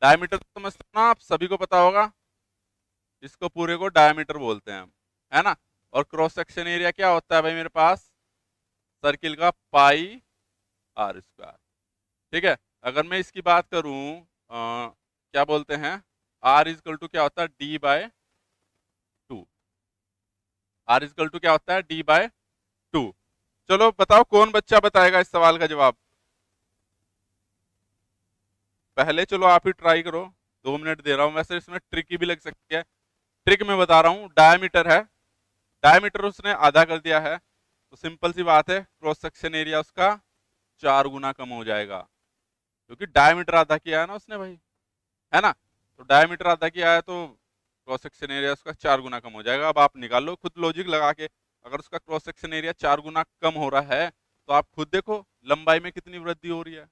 डायामीटर तो समझते हो ना आप, सभी को पता होगा, इसको पूरे को डायामीटर बोलते हैं हम, है ना। और क्रॉस सेक्शन एरिया क्या होता है भाई मेरे पास, सर्किल का पाई आर स्क्वायर। ठीक है, अगर मैं इसकी बात करूं क्या बोलते हैं, आर इजकल टू क्या होता है D by two, R equal to क्या होता है डी बाय टू। चलो बताओ कौन बच्चा बताएगा इस सवाल का जवाब पहले। चलो आप ही ट्राई करो, 2 मिनट दे रहा हूं, वैसे इसमें ट्रिक भी लग सकती है। ट्रिक में बता रहा हूं, डायमीटर है, डायमीटर उसने आधा कर दिया है, तो सिंपल सी बात है क्रॉस सेक्शन एरिया उसका 4 गुना कम हो जाएगा, क्योंकि डायमीटर आधा किया है ना उसने भाई, है ना। तो डायमीटर आधा किया है तो क्रॉस सेक्शन एरिया उसका 4 गुना कम हो जाएगा। अब आप निकाल लो खुद लॉजिक लगा के, अगर उसका क्रॉस सेक्शन एरिया 4 गुना कम हो रहा है तो आप खुद देखो लंबाई में कितनी वृद्धि हो रही है।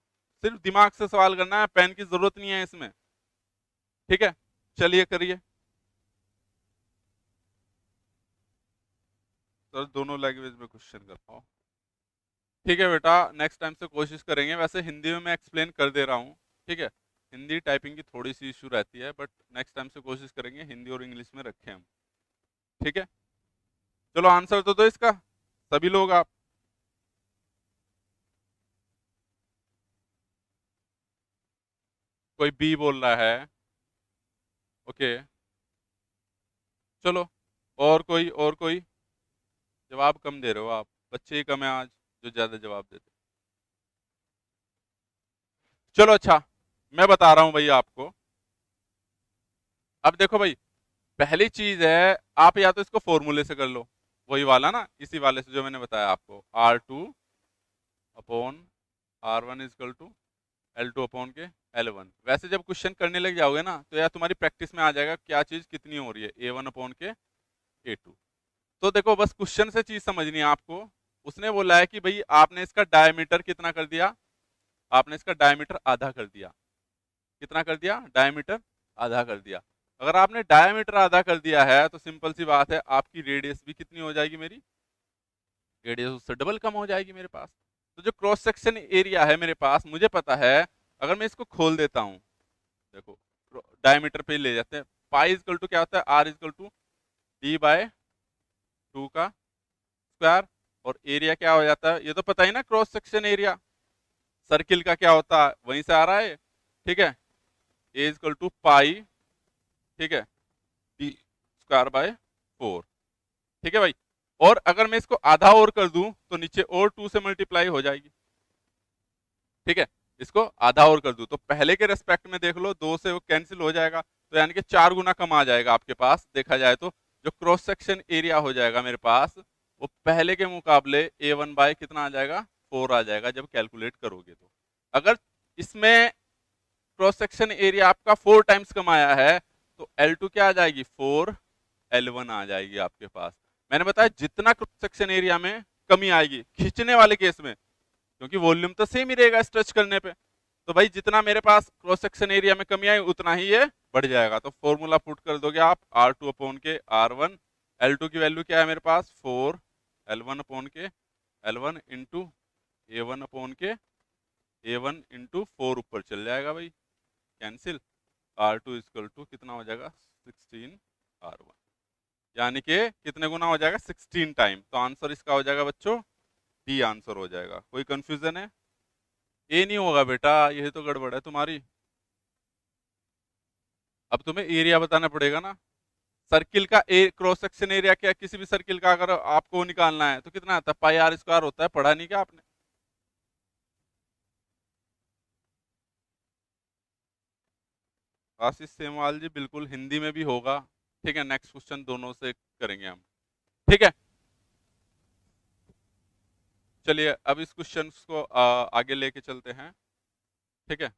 सिर्फ दिमाग से सवाल करना है, पेन की जरूरत नहीं है इसमें। ठीक है, चलिए करिए सर, दोनों लैंग्वेज में क्वेश्चन कर पाओ। ठीक है बेटा, नेक्स्ट टाइम से कोशिश करेंगे, वैसे हिंदी में मैं एक्सप्लेन कर दे रहा हूँ। ठीक है, हिंदी टाइपिंग की थोड़ी सी इशू रहती है, बट नेक्स्ट टाइम से कोशिश करेंगे हिंदी और इंग्लिश में रखें हम। ठीक है, चलो आंसर तो दो इसका सभी लोग आप। कोई बी बोल रहा है, ओके, चलो और कोई, और कोई। जवाब कम दे रहे हो आप, बच्चे ही कम है आज जो ज्यादा जवाब देते। चलो अच्छा, मैं बता रहा हूं भैया आपको। अब देखो भाई, पहली चीज है आप या तो इसको फॉर्मूले से कर लो, वही वाला ना, इसी वाले से जो मैंने बताया आपको, R2 upon R1 is equal to L2 upon के L1। वैसे जब क्वेश्चन करने लग जाओगे ना तो यार तुम्हारी प्रैक्टिस में आ जाएगा क्या चीज कितनी हो रही है, A1 अपॉन के A2। तो देखो बस क्वेश्चन से चीज समझनी है आपको। उसने बोला है कि भाई आपने इसका डायमीटर कितना कर दिया, आपने इसका डायमीटर आधा कर दिया। कितना कर दिया, डायमीटर आधा कर दिया। अगर आपने डायमीटर आधा कर दिया है तो सिंपल सी बात है आपकी रेडियस भी कितनी हो जाएगी, मेरी रेडियस उससे डबल कम हो जाएगी मेरे पास। तो जो क्रॉस सेक्शन एरिया है मेरे पास, मुझे पता है, अगर मैं इसको खोल देता हूं, देखो डायमीटर पे ले जाते हैं, पाई इजकल टू क्या होता है, R equal to D by two का स्क्वायर, और एरिया क्या हो जाता है, ये तो पता ही ना, क्रॉस सेक्शन एरिया सर्किल का क्या होता है, वहीं से आ रहा है। ठीक है, ए इजकल टू पाई, ठीक है, डी स्क्वायर बाय 4। ठीक है भाई, और अगर मैं इसको आधा और कर दूं तो नीचे और 2 से मल्टीप्लाई हो जाएगी। ठीक है, इसको आधा और कर दूं तो पहले के रेस्पेक्ट में देख लो 2 से वो कैंसिल हो जाएगा, तो यानी कि 4 गुना कम आ जाएगा आपके पास। देखा जाए तो जो क्रॉस सेक्शन एरिया हो जाएगा मेरे पास, वो पहले के मुकाबले A1 बाय कितना आ जाएगा, 4 आ जाएगा जब कैलकुलेट करोगे तो। अगर इसमें क्रॉस सेक्शन एरिया आपका 4 टाइम्स कम आया है तो L2 क्या आ जाएगी, 4 L1 आ जाएगी आपके पास। मैंने बताया जितना क्रॉस सेक्शन एरिया में कमी आएगी खींचने वाले केस में, क्योंकि वॉल्यूम तो सेम ही रहेगा स्ट्रेच करने पे, तो भाई जितना मेरे पास क्रॉस सेक्शन एरिया में कमी आई उतना ही ये बढ़ जाएगा। तो फॉर्मूला पुट कर दोगे आप R2 अपॉन के R1, L2 की वैल्यू क्या है मेरे पास 4, L1 अपॉन के L1 इंटू A1 अपॉन के A1 इंटू 4 ऊपर चल जाएगा भाई, कैंसिल। R2 इक्वल टू कितना हो जाएगा 16R1, यानी कि कितने गुना हो जाएगा 16 टाइम। तो आंसर इसका हो जाएगा बच्चों डी आंसर हो जाएगा। कोई कंफ्यूजन है? ए नहीं होगा बेटा, यही तो गड़बड़ है तुम्हारी। अब तुम्हें एरिया बताना पड़ेगा ना। सर्किल का ए क्रॉस सेक्शन एरिया क्या, किसी भी सर्किल का अगर आपको निकालना है तो कितना आता है, पाई आर स्क्वायर होता है, पढ़ा नहीं क्या आपने? आशीष सेमवाल जी बिल्कुल हिंदी में भी होगा। ठीक है, नेक्स्ट क्वेश्चन दोनों से करेंगे हम। ठीक है, चलिए अब इस क्वेश्चन को आगे लेके चलते हैं। ठीक है,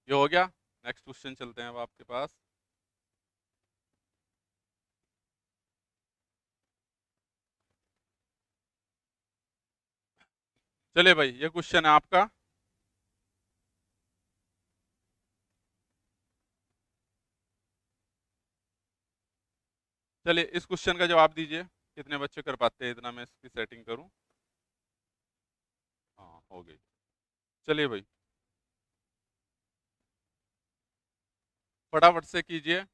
ये हो गया। नेक्स्ट क्वेश्चन चलते हैं अब आपके पास। चलिए भाई, ये क्वेश्चन है आपका। चलिए इस क्वेश्चन का जवाब दीजिए, कितने बच्चे कर पाते हैं इतना, मैं इसकी सेटिंग करूं। हाँ हो गई। चलिए भाई फटाफट से कीजिए।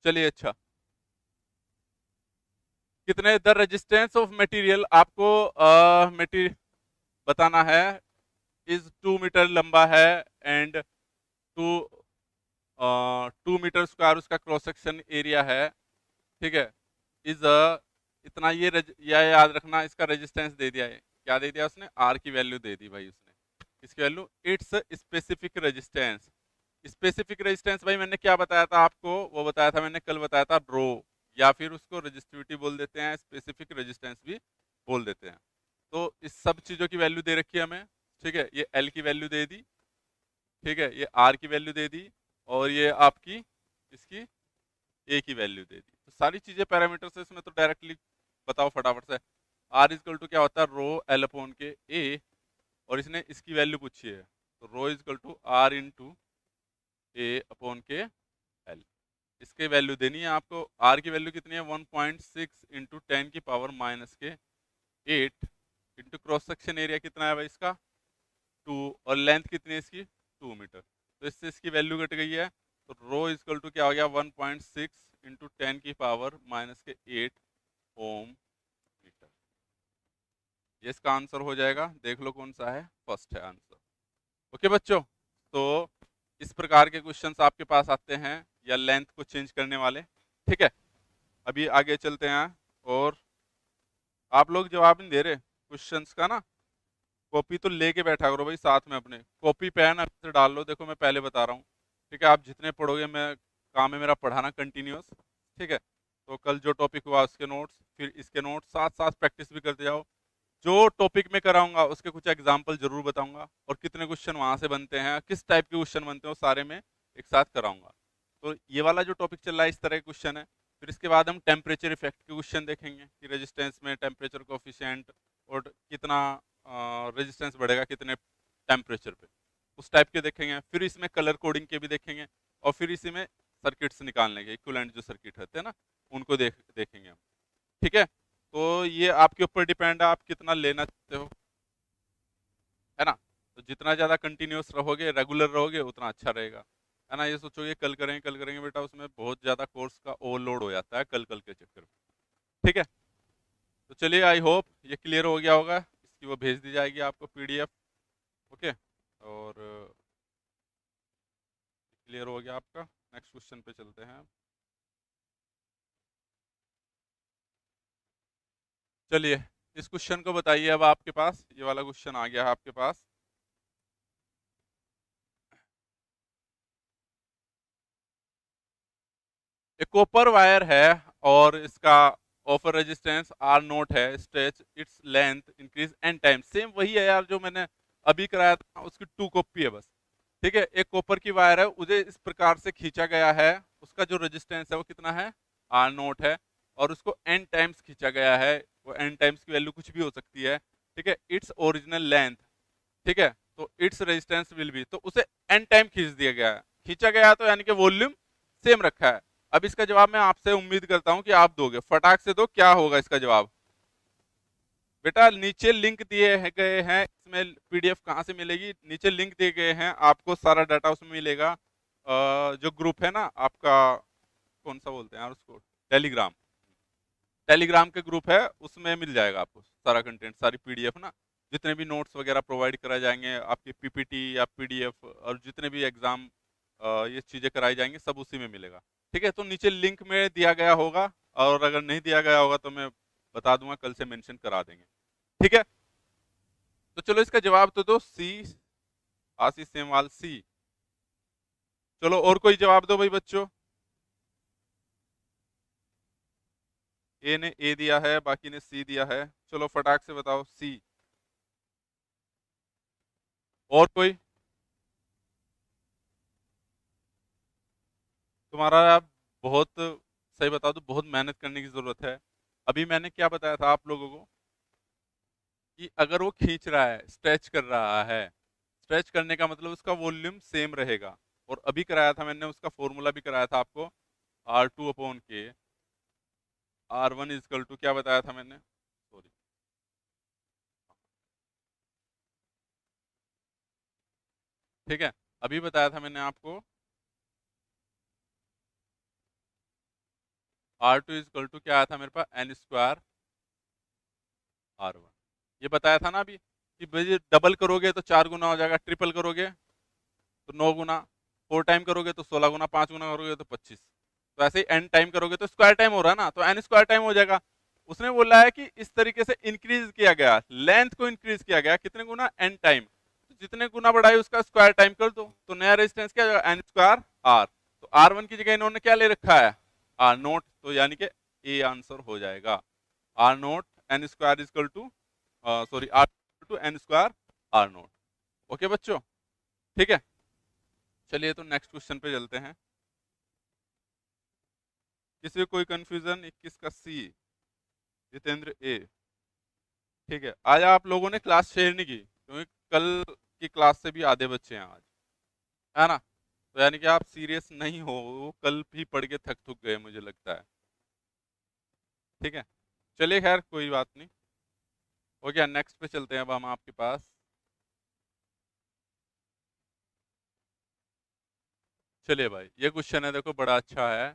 चलिए अच्छा, कितने द रेजिस्टेंस ऑफ मटेरियल आपको मटेरियल बताना है इज 2 मीटर लंबा है एंड 2 मीटर स्क्वायर उसका क्रॉस सेक्शन एरिया है। ठीक है, इज इतना ये याद रखना, इसका रेजिस्टेंस दे दिया है। क्या दे दिया उसने, आर की वैल्यू दे दी भाई उसने। इसकी value it's specific resistance. Specific resistance भाई मैंने क्या बताया था आपको, वो बताया था मैंने कल बताया था रो, या फिर उसको रेजिस्टिविटी बोल देते हैं, स्पेसिफिक रेजिस्टेंस भी बोल देते हैं। तो इस सब चीज़ों की वैल्यू दे रखी है हमें। ठीक है, ये एल की वैल्यू दे दी, ठीक है, ये आर की वैल्यू दे दी, और ये आपकी इसकी ए की वैल्यू दे दी। तो सारी चीज़ें पैरामीटर से इसमें तो डायरेक्टली बताओ फटाफट से। आर इजकल टू क्या होता है, रो एल अपॉन के ए, और इसने इसकी वैल्यू पूछी है, तो rho equal to R into A upon के एल। इसके वैल्यू देनी है आपको। आर की वैल्यू कितनी है 1.6 into 10⁻⁸ into cross section area कितना है भाई इसका 2, और लेंथ कितनी है इसकी 2 मीटर। तो इससे इसकी वैल्यू घट गई है, तो रो इजकल टू क्या हो गया 1.6 इंटू 10⁻⁸ ओम मीटर। ये इसका आंसर हो जाएगा। देख लो कौन सा है, फर्स्ट है आंसर। ओके बच्चों, तो इस प्रकार के क्वेश्चंस आपके पास आते हैं, या लेंथ को चेंज करने वाले। ठीक है, अभी आगे चलते हैं। और आप लोग जवाब नहीं दे रहे क्वेश्चंस का ना, कॉपी तो लेके बैठा करो भाई साथ में, अपने कॉपी पेन अभी से डाल लो। देखो मैं पहले बता रहा हूँ, ठीक है, आप जितने पढ़ोगे, मैं काम है मेरा पढ़ाना कंटिन्यूअस। ठीक है, तो कल जो टॉपिक हुआ उसके नोट्स, फिर इसके नोट्स, साथ साथ प्रैक्टिस भी करते जाओ। जो टॉपिक में कराऊंगा उसके कुछ एग्जाम्पल जरूर बताऊंगा, और कितने क्वेश्चन वहां से बनते हैं, किस टाइप के क्वेश्चन बनते हैं, वो सारे में एक साथ कराऊंगा। तो ये वाला जो टॉपिक चल रहा है इस तरह के क्वेश्चन है। फिर इसके बाद हम टेम्परेचर इफेक्ट के क्वेश्चन देखेंगे कि रेजिस्टेंस में टेम्परेचर कोफिशिएंट, और कितना रेजिस्टेंस बढ़ेगा कितने टेम्परेचर पे, उस टाइप के देखेंगे। फिर इसमें कलर कोडिंग के भी देखेंगे, और फिर इसी में सर्किट्स निकालने के इक्विवेलेंट जो सर्किट होते हैं ना, उनको देखेंगे हम। ठीक है, तो ये आपके ऊपर डिपेंड है आप कितना लेना चाहते हो, है ना। तो जितना ज़्यादा कंटिन्यूस रहोगे, रेगुलर रहोगे, उतना अच्छा रहेगा, है ना। ये सोचोगे कल करेंगे बेटा, उसमें बहुत ज़्यादा कोर्स का ओवरलोड हो जाता है कल के चक्कर में। ठीक है, तो चलिए आई होप ये क्लियर हो गया होगा। इसकी वो भेज दी जाएगी आपको पीडीएफ। ओके, और क्लियर हो गया आपका। नेक्स्ट क्वेश्चन पे चलते हैं। चलिए इस क्वेश्चन को बताइए, अब आपके पास ये वाला क्वेश्चन आ गया है आपके पास। एक कॉपर वायर है, और इसका ऑफर रेजिस्टेंस आर नोट है, stretch its length increase N time. Same वही है यार जो मैंने अभी कराया था, उसकी 2 कॉपी है बस। ठीक है, एक कॉपर की वायर है, उसे इस प्रकार से खींचा गया है, उसका जो रेजिस्टेंस है वो कितना है, आर नोट है, और उसको एन टाइम्स खींचा गया है। वो एन टाइम्स की वैल्यू कुछ भी हो सकती है, ठीक है, इट्स ओरिजिनल लेंथ, ठीक है, तो इट्स रेजिस्टेंस विल बी, तो उसे एन टाइम खींच दिया गया है, खींचा गया है तो यानी कि वॉल्यूम सेम रखा है। अब इसका जवाब मैं आपसे उम्मीद करता हूं कि आप दोगे, फटाक से दो, क्या होगा इसका जवाब? बेटा नीचे लिंक दिए गए हैं, इसमें पीडीएफ कहाँ से मिलेगी? नीचे लिंक दिए गए हैं, आपको सारा डाटा उसमें मिलेगा। जो ग्रुप है ना आपका, कौन सा बोलते हैं यार उसको, टेलीग्राम, टेलीग्राम के ग्रुप है, उसमें मिल जाएगा आपको सारा कंटेंट, सारी पीडीएफ ना, जितने भी नोट्स वगैरह प्रोवाइड कराए जाएंगे, आपकी पीपीटी या पीडीएफ, और जितने भी एग्जाम ये चीज़ें कराई जाएंगी सब उसी में मिलेगा। ठीक है, तो नीचे लिंक में दिया गया होगा, और अगर नहीं दिया गया होगा तो मैं बता दूंगा, कल से मेंशन करा देंगे। ठीक है, तो चलो इसका जवाब तो दो, सी, आशीष सेमवाल सी। चलो और कोई जवाब दो भाई बच्चों। ए ने ए दिया है, बाकी ने सी दिया है, चलो फटाक से बताओ सी। और कोई? तुम्हारा आप बहुत सही बता दो, बहुत मेहनत करने की जरूरत है। अभी मैंने क्या बताया था आप लोगों को कि अगर वो खींच रहा है, स्ट्रेच कर रहा है, स्ट्रेच करने का मतलब उसका वॉल्यूम सेम रहेगा। और अभी कराया था मैंने, उसका फॉर्मूला भी कराया था आपको, R2/K, R1 इजकल टू, क्या बताया था मैंने, सॉरी, ठीक है, अभी बताया था मैंने आपको, R2 इजकल टू क्या आया था मेरे पास, N² R1, ये बताया था ना अभी कि भाई डबल करोगे तो 4 गुना हो जाएगा, ट्रिपल करोगे तो 9 गुना, 4 टाइम करोगे तो 16 गुना, 5 गुना करोगे तो 25, तो ऐसे ही एन टाइम करोगे तो स्क्वायर टाइम हो रहा है ना, तो N² टाइम हो जाएगा। उसने बोला है कि इस तरीके से इंक्रीज किया गया, लेंथ को इंक्रीज किया गया, कितने गुना, एन टाइम, तो जितने गुना बढ़ाए उसका स्क्वायर टाइम कर दो, तो नया रेजिस्टेंस क्या हो जाएगा, N² R, तो R1 की जगह इन्होंने क्या ले रखा है, R0, तो यानी कि ए आंसर हो जाएगा, R0 N² is equal to, sorry, R2 N² R0। Okay बच्चों, ठीक है, चलिए तो नेक्स्ट क्वेश्चन पे चलते हैं। किसी को कोई कंफ्यूजन? 21 का सी, जितेंद्र ए। ठीक है, आज आप लोगों ने क्लास शेयर नहीं की, क्योंकि कल की क्लास से भी आधे बच्चे हैं आज, है ना, तो यानी कि आप सीरियस नहीं हो, कल भी पढ़ के थक थक गए मुझे लगता है। ठीक है, चलिए खैर कोई बात नहीं, हो गया, नेक्स्ट पे चलते हैं अब हम आपके पास। चलिए भाई, ये क्वेश्चन है, देखो बड़ा अच्छा है।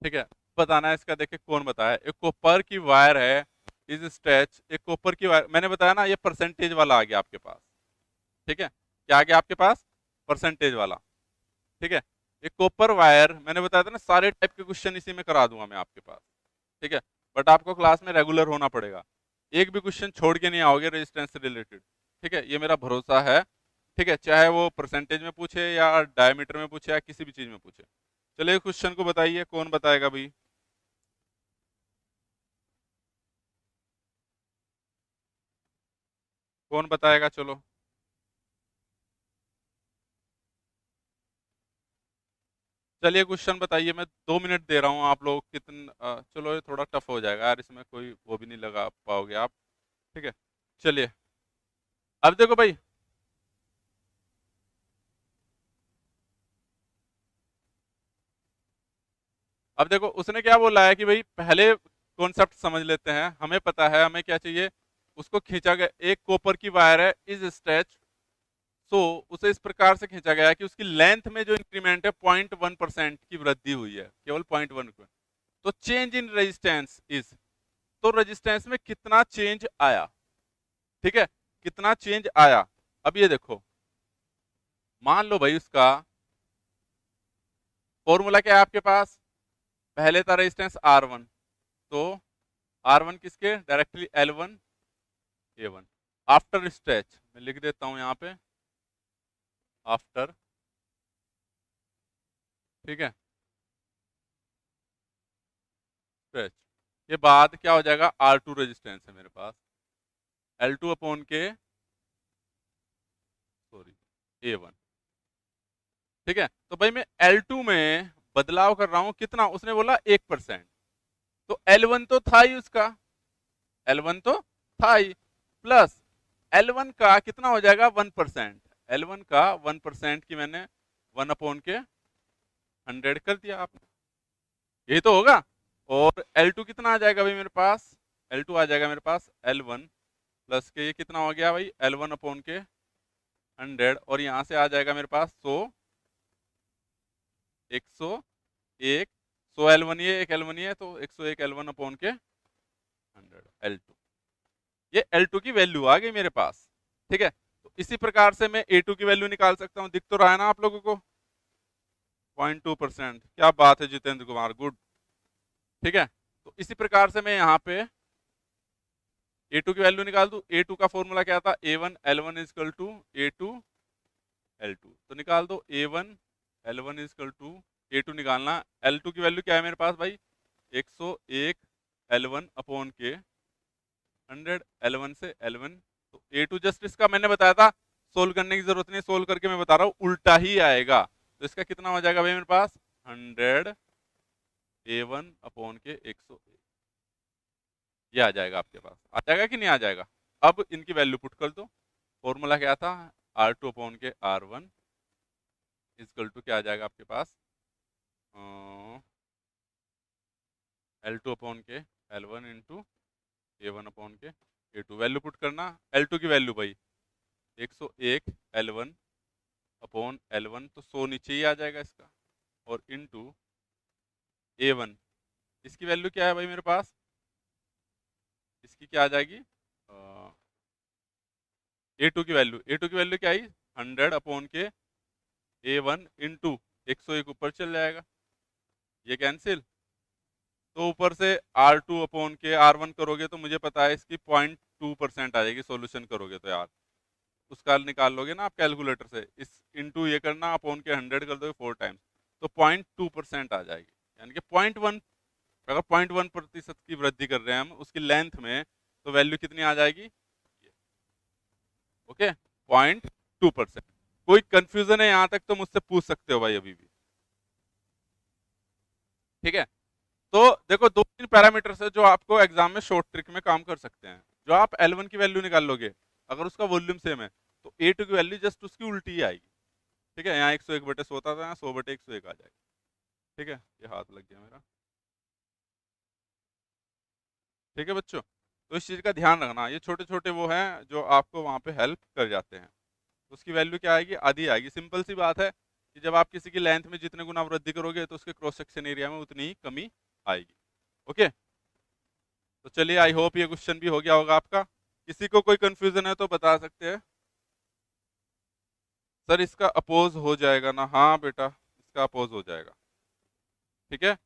ठीक है, बताना है इसका, देखिए कौन बताया, एक कॉपर की वायर है, इज स्ट्रेच, एक कॉपर की वायर, मैंने बताया ना ये परसेंटेज वाला आ गया आपके पास। ठीक है, क्या आ गया आपके पास, परसेंटेज वाला। ठीक है, एक कॉपर वायर, मैंने बताया था ना सारे टाइप के क्वेश्चन इसी में करा दूंगा मैं आपके पास। ठीक है, बट आपको क्लास में रेगुलर होना पड़ेगा, एक भी क्वेश्चन छोड़ के नहीं आओगे रेजिस्टेंस से रिलेटेड। ठीक है, ये मेरा भरोसा है। ठीक है, चाहे वो परसेंटेज में पूछे या डायमीटर में पूछे या किसी भी चीज में पूछे। चलिए क्वेश्चन को बताइए, कौन बताएगा भाई? कौन बताएगा, चलो। चलिए क्वेश्चन बताइए, मैं 2 मिनट दे रहा हूँ, आप लोग चलो ये थोड़ा टफ हो जाएगा यार, इसमें कोई वो भी नहीं लगा पाओगे आप। ठीक है, चलिए, अब देखो भाई, अब देखो उसने क्या बोला है कि भाई पहले कॉन्सेप्ट समझ लेते हैं, हमें पता है हमें क्या चाहिए, उसको खींचा गया, एक कॉपर की वायर है, इज स्ट्रेच, सो उसे इस प्रकार से खींचा गया है कि उसकी लेंथ में जो इंक्रीमेंट है 0.1% की वृद्धि हुई है, केवल 0.1, तो चेंज इन रेजिस्टेंस इज, तो रेजिस्टेंस में कितना चेंज आया? ठीक है, कितना चेंज आया? अब ये देखो, मान लो भाई उसका फॉर्मूला क्या है आपके पास, पहले था रेजिस्टेंस R1, तो R1 किसके, directly L1 A1, after stretch, मैं लिख देता हूं यहां पे, आफ्टर, ठीक है, स्ट्रेच के बाद क्या हो जाएगा, R2 रेजिस्टेंस है मेरे पास, L2/K, सॉरी, A1। ठीक है, तो भाई मैं L2 में बदलाव कर रहा हूं, कितना, उसने बोला 1%, तो L1 तो था ही उसका, L1 तो था ही, प्लस L1 का कितना हो जाएगा 1%, L1 का 1% की मैंने 1/100 कर दिया आपने, यही तो होगा। और L2 कितना आ जाएगा भाई मेरे पास, L2 आ जाएगा मेरे पास L1 प्लस के ये कितना हो गया भाई L1/100, और यहाँ से आ जाएगा मेरे पास 100, 101, 100 L1 ये, एक L1 ये, तो 101 L1/100 L2, ये L2 की वैल्यू आ गई मेरे पास। ठीक है, तो इसी प्रकार से मैं A2 की वैल्यू निकाल सकता हूँ, दिख तो रहा है ना आप लोगों को, 0.2%, क्या बात है जितेंद्र कुमार, गुड। ठीक है, तो इसी प्रकार से मैं यहाँ पे A2 की वैल्यू निकाल दूं। A2 का फॉर्मूला क्या था, A1 L1 is equal to A2 L2, तो निकाल दो A1 L1 is equal to A2 निकालना, L2 की वैल्यू क्या है मेरे पास भाई 101 L1/100, L1 से L1, तो A2 जस्ट इसका मैंने बताया था सोल्व करने की जरूरत नहीं, सोल्व करके मैं बता रहा हूँ उल्टा ही आएगा, तो इसका कितना हो जाएगा भाई मेरे पास 100 A1/101, ये आ जाएगा आपके पास, आ जाएगा कि नहीं आ जाएगा। अब इनकी वैल्यू पुट कर दो, फॉर्मूला क्या था R2/R1 इजकल टू क्या आ जाएगा आपके पास L2/L1 into A1/A2, value put करना, L2 की वैल्यू भाई 101 L1/L1, तो 100 नीचे ही आ जाएगा इसका, और इंटू A1, इसकी वैल्यू क्या है भाई मेरे पास, इसकी क्या आ जाएगी A2 की वैल्यू क्या आई 100/A1 इंटू 101 ऊपर चल जाएगा, ये कैंसिल, तो ऊपर से R2/R1 करोगे तो मुझे पता है इसकी 0.2% आ जाएगी, सॉल्यूशन करोगे तो यार उसका निकाल लोगे ना आप कैलकुलेटर से, इस इंटू ये करना अपॉन के 100 कर दोगे 4 टाइम्स, तो 0.2% आ जाएगी, यानी कि 0.1, अगर 0.1% की वृद्धि कर रहे हैं हम उसकी लेंथ में, तो वैल्यू कितनी आ जाएगी, ओके 0.2%। कोई कंफ्यूजन है यहां तक तो मुझसे पूछ सकते हो भाई अभी भी। ठीक है, तो देखो 2-3 पैरामीटर्स है जो आपको एग्जाम में शॉर्ट ट्रिक में काम कर सकते हैं। जो आप L1 की वैल्यू निकाल लोगे, अगर उसका वॉल्यूम सेम है तो A2 की वैल्यू जस्ट उसकी उल्टी ही आएगी। ठीक है, यहाँ 101/100 था, यहाँ 100/101 आ जाएगा। ठीक है, ये हाथ लग गया मेरा। ठीक है बच्चों, तो इस चीज का ध्यान रखना, ये छोटे छोटे वो हैं जो आपको वहां पे हेल्प कर जाते हैं। उसकी वैल्यू क्या आएगी, आधी आएगी, सिंपल सी बात है कि जब आप किसी की लेंथ में जितने गुना वृद्धि करोगे तो उसके क्रॉस सेक्शन एरिया में उतनी ही कमी आएगी। ओके, तो चलिए आई होप ये क्वेश्चन भी हो गया होगा आपका। किसी को कोई कंफ्यूजन है तो बता सकते हैं। सर इसका अपोज हो जाएगा ना, हाँ बेटा इसका अपोज हो जाएगा। ठीक है,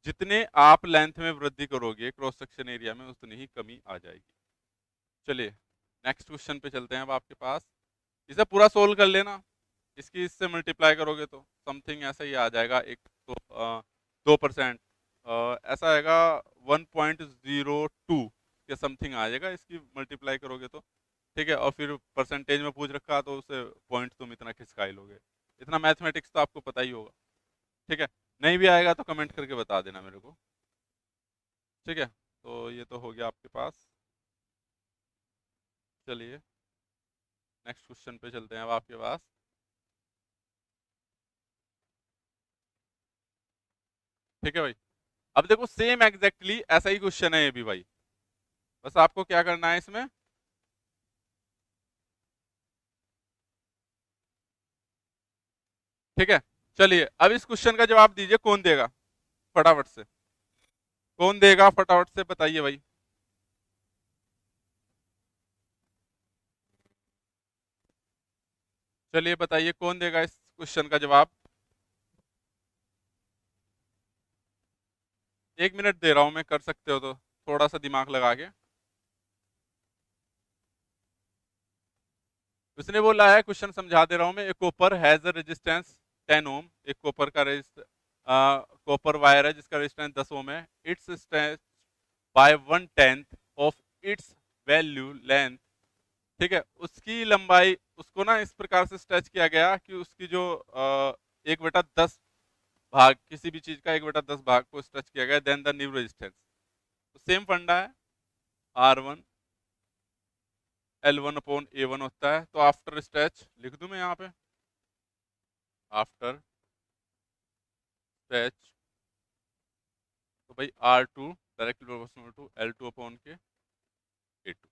जितने आप लेंथ में वृद्धि करोगे क्रॉस सेक्शन एरिया में उतनी ही कमी आ जाएगी। चलिए नेक्स्ट क्वेश्चन पे चलते हैं अब आपके पास। इसे पूरा सोल्व कर लेना, इसकी इससे मल्टीप्लाई करोगे तो समथिंग ऐसा ही आ जाएगा, एक तो 2% ऐसा आएगा 1.02 के समथिंग आ जाएगा, इसकी मल्टीप्लाई करोगे तो। ठीक है, और फिर परसेंटेज में पूछ रखा तो उसे पॉइंट तुम इतना खिसका लोगे, इतना मैथमेटिक्स तो आपको पता ही होगा। ठीक है, नहीं भी आएगा तो कमेंट करके बता देना मेरे को। ठीक है, तो ये तो हो गया आपके पास। चलिए नेक्स्ट क्वेश्चन पे चलते हैं अब आपके पास। ठीक है भाई, अब देखो सेम एग्जैक्टली ऐसा ही क्वेश्चन है ये भी भाई, बस आपको क्या करना है इसमें, ठीक है। चलिए अब इस क्वेश्चन का जवाब दीजिए, कौन देगा फटाफट से, कौन देगा फटाफट से बताइए भाई। चलिए बताइए कौन देगा इस क्वेश्चन का जवाब। 1 मिनट दे रहा हूं मैं, कर सकते हो तो थोड़ा सा दिमाग लगा के। उसने बोला है, क्वेश्चन समझा दे रहा हूं मैं, ए कॉपर हैज अ रेजिस्टेंस 10 ओम, एक कॉपर का कॉपर वायर है जिसका रेजिस्टेंस 10 ओम है, its stretch by 1/10 of its value length. ठीक है, उसकी लंबाई, उसको ना इस प्रकार से स्ट्रेच किया गया कि उसकी जो 1/10 भाग, किसी भी चीज का 1/10 भाग को स्ट्रेच किया गया, देन द न्यू रेजिस्टेंस। तो सेम फंडा है, R1 L1 अपॉन A1 होता है। तो आफ्टर स्ट्रेच लिख दूं मैं यहाँ पे, आफ्टर स्ट्रेच, तो भाई R2 directly proportional to L2 upon के A2।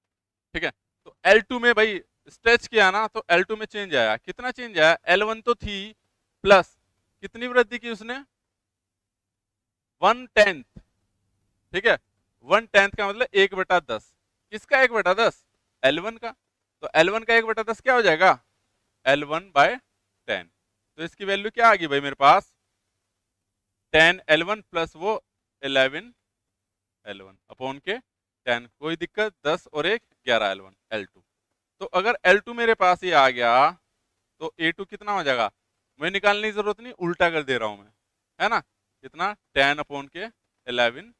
ठीक है, तो L2 में भाई स्ट्रेच किया ना, तो L2 में चेंज आया, कितना चेंज आया, L1 तो थी प्लस कितनी वृद्धि की उसने, 1/10। ठीक है, 1/10 का मतलब 1/10। किसका 1/10? L1 का। तो L1 का 1/10 क्या हो जाएगा, L1/10। तो इसकी वैल्यू क्या आ गई भाई मेरे पास, 10 L1 प्लस वो 11 L1 अपॉन के 10। कोई दिक्कत, 10 और 1 11 L1 L2। तो अगर L2 मेरे पास ये आ गया, तो A2 कितना हो जाएगा, मैं निकालने की जरूरत नहीं, उल्टा कर दे रहा हूं मैं, है ना, कितना, 10 अपॉन के 11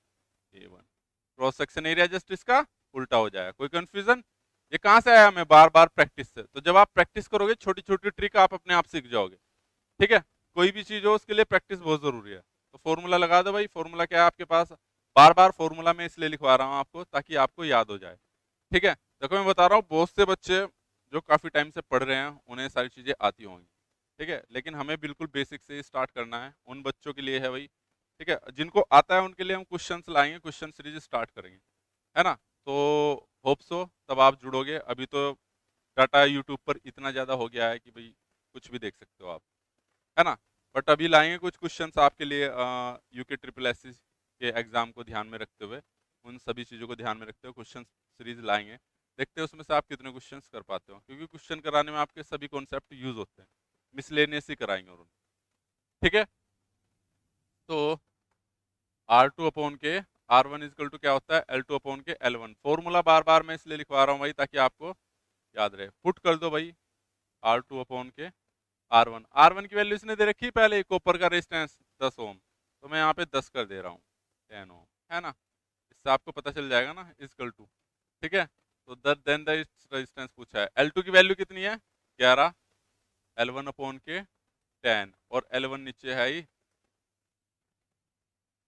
A1। Cross section area just इसका उल्टा हो जाएगा। कोई कंफ्यूजन? ये कहां से आया, मैं बार बार प्रैक्टिस से। तो जब आप प्रैक्टिस करोगे, छोटी छोटी ट्रिक आप अपने आप सीख जाओगे। ठीक है, कोई भी चीज हो उसके लिए प्रैक्टिस बहुत जरूरी है। तो फॉर्मूला लगा दो भाई, फॉर्मूला क्या है आपके पास, बार बार फॉर्मूला मैं इसलिए लिखवा रहा हूँ आपको ताकि आपको याद हो जाए। ठीक है, देखो मैं बता रहा हूँ, बहुत से बच्चे जो काफी टाइम से पढ़ रहे हैं उन्हें सारी चीजें आती होंगी। ठीक है, लेकिन हमें बिल्कुल बेसिक से स्टार्ट करना है, उन बच्चों के लिए है भाई। ठीक है, जिनको आता है उनके लिए हम क्वेश्चन लाएंगे, क्वेश्चन सीरीज स्टार्ट करेंगे, है ना। तो होप सो तब आप जुड़ोगे। अभी तो डाटा यूट्यूब पर इतना ज़्यादा हो गया है कि भाई कुछ भी देख सकते हो आप, है ना। बट अभी लाएंगे कुछ क्वेश्चंस आपके लिए, यूके ट्रिपल एस के एग्जाम को ध्यान में रखते हुए, उन सभी चीज़ों को ध्यान में रखते हुए क्वेश्चन सीरीज लाएंगे। देखते हैं उसमें से आप कितने क्वेश्चन कर पाते हो, क्योंकि क्वेश्चन कराने में आपके सभी कॉन्सेप्ट यूज होते हैं, मिसलेनियस ही कराएंगे और। ठीक है, तो R2 अपॉन के R1 इजकल टू क्या होता है, L2 अपॉन के L1। फॉर्मूला बार बार मैं इसलिए लिखवा रहा हूँ भाई ताकि आपको याद रहे। पुट कर दो भाई R2 अपॉन के R1। R1 की वैल्यू इसने दे रखी है पहले, कॉपर का रेजिस्टेंस 10 ओम, तो मैं यहाँ पे 10 कर दे रहा हूँ, 10 ओम, है ना। इससे आपको पता चल जाएगा ना, इजकल टू। ठीक है, तो देन द रेजिस्टेंस पूछा है, L2 की वैल्यू कितनी है, 11, L1 अपॉन के 10, और L1 नीचे है ही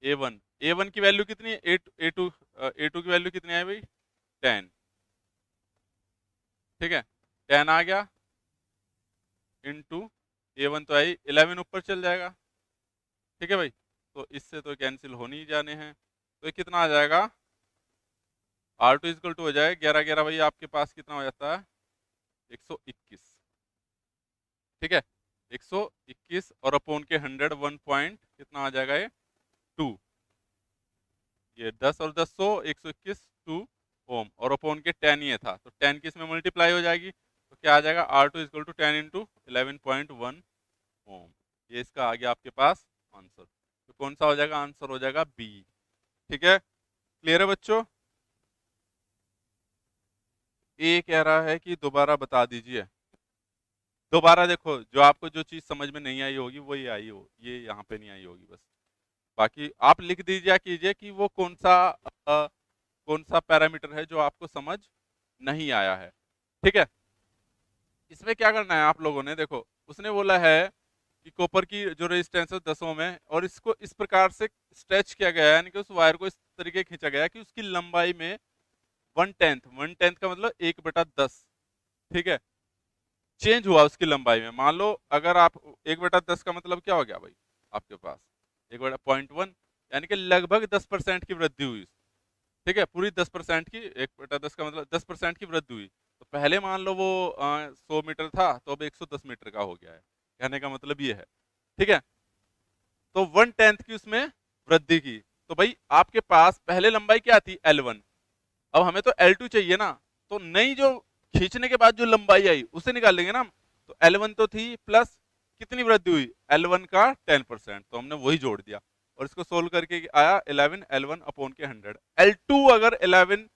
A1। A1 की वैल्यू कितनी है, A2 की वैल्यू कितनी है भाई, 10। ठीक है, 10 आ गया इंटू A1 तो आई 11 ऊपर चल जाएगा। ठीक है भाई, तो इससे तो कैंसिल होने ही जाने हैं, तो ये कितना आ जाएगा, R2 इजकल टू हो जाए 11 11 भाई, आपके पास कितना हो जाता है, 121। ठीक है, 121 और अपॉन के 100, 1 पॉइंट कितना आ जाएगा ये 2, ये 10 और 10 100, 121 2 ओम, और अपॉन के 10 ये था, तो 10 की इसमें मल्टीप्लाई हो जाएगी, तो क्या आ जाएगा, R2 इजकल टू 10 इंटू 11.1 ओम। ये इसका आ गया आपके पास आंसर। तो कौन सा हो जाएगा, आंसर हो जाएगा बी। ठीक है, क्लियर है बच्चों। ए कह रहा है कि दोबारा बता दीजिए। दोबारा देखो, जो आपको जो चीज समझ में नहीं आई होगी वही आई हो, ये यहाँ पे नहीं आई होगी बस। बाकी आप लिख दीजिए कीजिए कि वो कौन सा पैरामीटर है जो आपको समझ नहीं आया है। ठीक है, इसमें क्या करना है आप लोगों ने, देखो उसने बोला है कि कॉपर की जो रेजिस्टेंस है 10 ओम है, और इसको इस प्रकार से स्ट्रेच किया गया है, यानी कि उस वायर को इस तरीके खींचा गया है कि उसकी लंबाई में 1/10 का मतलब 1/10। ठीक है, चेंज हुआ उसकी लंबाई में। मान लो अगर आप 1/10 का मतलब क्या हो गया भाई, आपके पास 1/0.1, यानी कि लगभग 10% की वृद्धि हुई। ठीक है, पूरी 10% की, 1/10 का मतलब 10% की वृद्धि हुई। तो पहले मान लो वो 100 मीटर था, तो अब 110 मीटर का हो गया है, कहने का मतलब ये है। ठीक है, तो 1/10 की उसमें वृद्धि की। तो भाई आपके पास पहले लंबाई क्या थी, L1, अब हमें तो L2 चाहिए ना, तो नई जो खींचने के बाद जो लंबाई आई उसे निकाल लेंगे ना। तो L1 तो थी, प्लस कितनी वृद्धि हुई, L1 का 10%, तो हमने वही जोड़ दिया, और इसको सोल्व करके आया 11 L1 अपॉन के 100। L2 अगर 11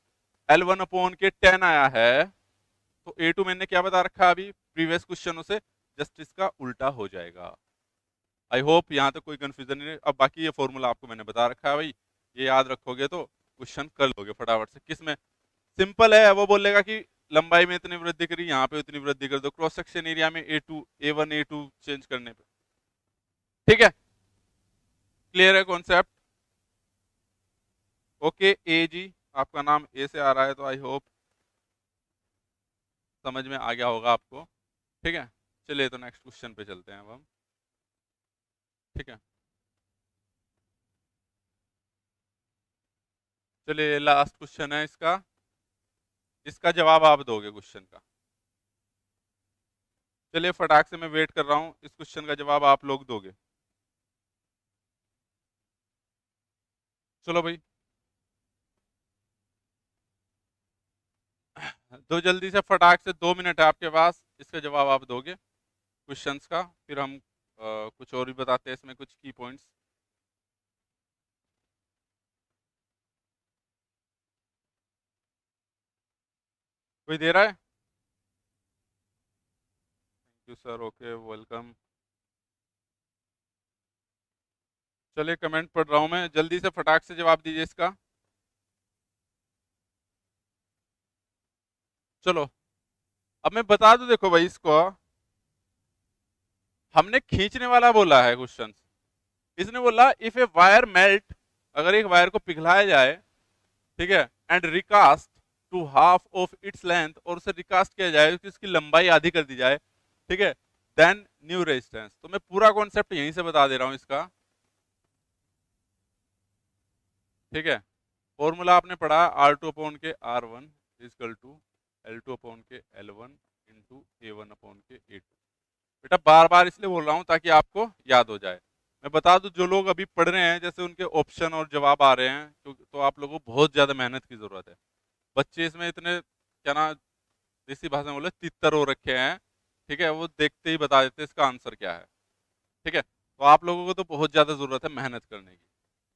L1 अपॉन के 10 आया है, तो A2 मैंने क्या बता रखा है अभी प्रीवियस क्वेश्चनों से, जस्ट इसका उल्टा हो जाएगा। आई होप यहाँ तक कोई कंफ्यूजन नहीं है। अब बाकी ये फॉर्मूला आपको मैंने बता रखा है भाई, ये याद रखोगे तो क्वेश्चन कर लोगे फटाफट से। किसमें सिंपल है, वो बोलेगा कि लंबाई में इतनी वृद्धि करी, यहाँ पे इतनी वृद्धि कर दो, क्रॉस सेक्शन एरिया में A2 A1 A2 चेंज करने पे। ठीक है, क्लियर है कॉन्सेप्ट, ओके ए जी। आपका नाम ए से आ रहा है तो आई होप समझ में आ गया होगा आपको। ठीक है, चलिए तो नेक्स्ट क्वेश्चन पे चलते हैं अब हम। ठीक है, चलिए लास्ट क्वेश्चन है इसका, इसका जवाब आप दोगे क्वेश्चन का। चलिए फटाक से मैं वेट कर रहा हूँ, इस क्वेश्चन का जवाब आप लोग दोगे। चलो भाई, दो जल्दी से फटाक से, 2 मिनट है आपके पास, इसका जवाब आप दोगे क्वेश्चंस का, फिर हम कुछ और भी बताते हैं इसमें कुछ की पॉइंट्स। कोई दे रहा है? Thank you sir, okay welcome. चलिए कमेंट पढ़ रहा हूँ मैं, जल्दी से फटाक से जवाब दीजिए इसका। चलो अब मैं बता दूं, देखो भाई इसको हमने खींचने वाला बोला है क्वेश्चन, इसने बोला इफ ए वायर मेल्ट, अगर एक वायर को पिघलाया जाए, ठीक है, and recast to half of its length, और उसे रिकास्ट किया जाए कि उसकी लंबाई आधी कर दी जाए, ठीक है, देन न्यू रेजिस्टेंस। तो मैं पूरा कॉन्सेप्ट यहीं से बता दे रहा हूं इसका। ठीक है, फॉर्मूला आपने पढ़ा आर टू अपॉन के R one equal to L two upon के L one into A one upon के ए टू। बेटा बार बार इसलिए बोल रहा हूँ ताकि आपको याद हो जाए। मैं बता दूं, जो लोग अभी पढ़ रहे हैं, जैसे उनके ऑप्शन और जवाब आ रहे हैं, तो आप लोगों को बहुत ज्यादा मेहनत की जरूरत है। बच्चे इसमें इतने क्या ना, देसी भाषा में बोले तितर हो रखे हैं, ठीक है, वो देखते ही बता देते इसका आंसर क्या है। ठीक है, तो आप लोगों को तो बहुत ज्यादा जरूरत है मेहनत करने की।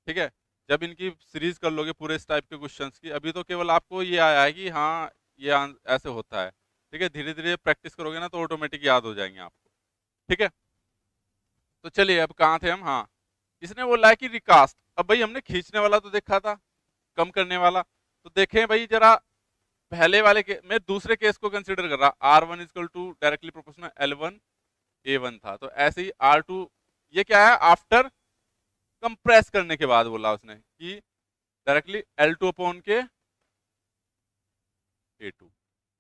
ठीक है, जब इनकी सीरीज कर लोगे पूरे इस टाइप के क्वेश्चंस की, अभी तो केवल आपको ये आया है कि हाँ ये ऐसे होता है। ठीक है, धीरे धीरे प्रैक्टिस करोगे ना तो ऑटोमेटिक याद हो जाएंगे आपको। ठीक है, तो चलिए अब कहाँ थे हम, हाँ, इसने बोला है कि रिकास्ट। अब भाई हमने खींचने वाला तो देखा था, कम करने वाला, तो देखें भाई जरा पहले वाले के, मैं दूसरे केस को कंसिडर कर रहा, R one equal to directly proportional L one A one था, तो ऐसे ही आर टू, ये क्या है, आफ्टर कंप्रेस करने के बाद बोला उसने कि डायरेक्टली एल टू अपॉन के ए टू,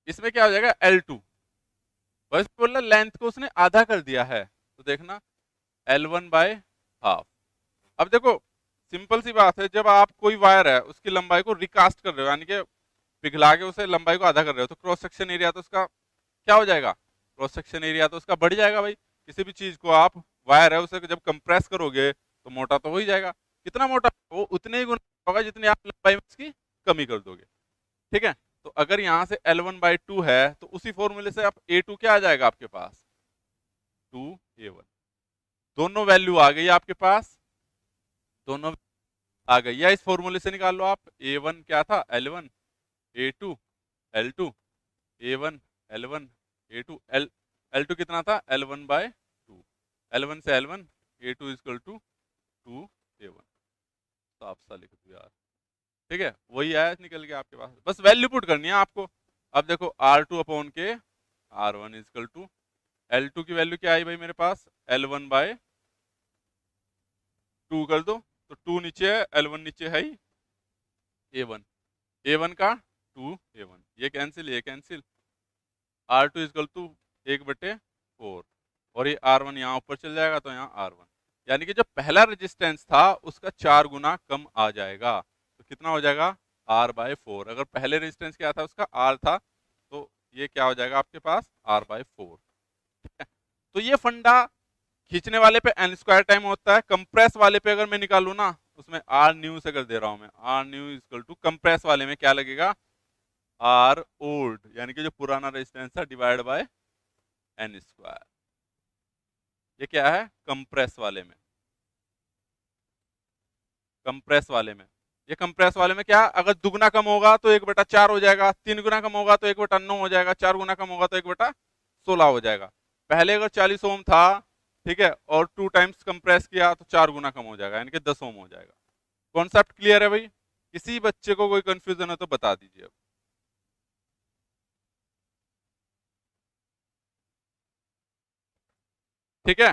इसमें क्या हो जाएगा एल टू, बस बोला लेंथ को उसने आधा कर दिया है, तो देखना एल वन बाय हाफ। अब देखो सिंपल सी बात है, जब आप कोई वायर है उसकी लंबाई को रिकास्ट कर रहे हो, यानी कि पिघला के उसे लंबाई को आधा कर रहे हो, तो क्रॉस सेक्शन एरिया तो उसका क्या हो जाएगा, क्रॉस सेक्शन एरिया तो उसका बढ़ जाएगा भाई। किसी भी चीज को आप, वायर है उसे जब कंप्रेस करोगे तो मोटा तो हो ही जाएगा, कितना मोटा, वो उतने ही गुना होगा जितनी आप लंबाई में उसकी कमी कर दोगे। ठीक है, तो अगर यहाँ से L1/2 है तो उसी फॉर्मूले से आप A2 क्या आ जाएगा आपके पास, 2A1। दोनों वैल्यू आ गई आपके पास, दोनों आ गई, या इस फॉर्मूले से निकाल लो आप, A1 क्या था L1, A2 L2, A1 L1 A2 L2 कितना था L1/2, L1 से L1 A2 is equal to 2A1। साफ सा लिख दो यार। ठीक है, वही आया निकल के आपके पास, बस वैल्यू पुट करनी है आपको। अब देखो R2 अपॉन के R1 इजकल टू L2 की वैल्यू क्या आई भाई मेरे पास, L1/2 कर दो, तो 2 नीचे है, L1 नीचे है ही, A1, A1 का 2A1, ये कैंसिल, ये कैंसिल, R2 इजकल टू 1/4, और ये R1 यहाँ ऊपर चल जाएगा तो यहाँ R1, यानी कि जो पहला रेजिस्टेंस था उसका 4 गुना कम आ जाएगा, तो कितना हो जाएगा R/4। अगर पहले रेजिस्टेंस क्या था उसका R था, तो ये क्या हो जाएगा आपके पास R/4। ठीक है, तो ये फंडा खींचने वाले पे n स्क्वायर टाइम होता है, कंप्रेस वाले पे अगर मैं निकालू ना, उसमें R न्यू से कर दे रहा हूं मैं, R new equal to compress वाले में क्या लगेगा R ओल्ड, यानी कि जो पुराना रेजिस्टेंस था डिवाइड बाय n स्क्वायर। ये क्या है कंप्रेस वाले में, कंप्रेस वाले में, ये कंप्रेस वाले में क्या, अगर दुगना कम होगा तो 1/4 हो जाएगा, 3 गुना कम होगा तो 1/9 हो जाएगा, 4 गुना कम होगा तो 1/16 हो जाएगा। पहले अगर 40 ओम था, ठीक है, और 2 टाइम्स कंप्रेस किया तो 4 गुना कम हो जाएगा, यानी कि 10 ओम हो जाएगा। कॉन्सेप्ट क्लियर है भाई? किसी बच्चे को कोई कंफ्यूजन है तो बता दीजिए अब। ठीक है,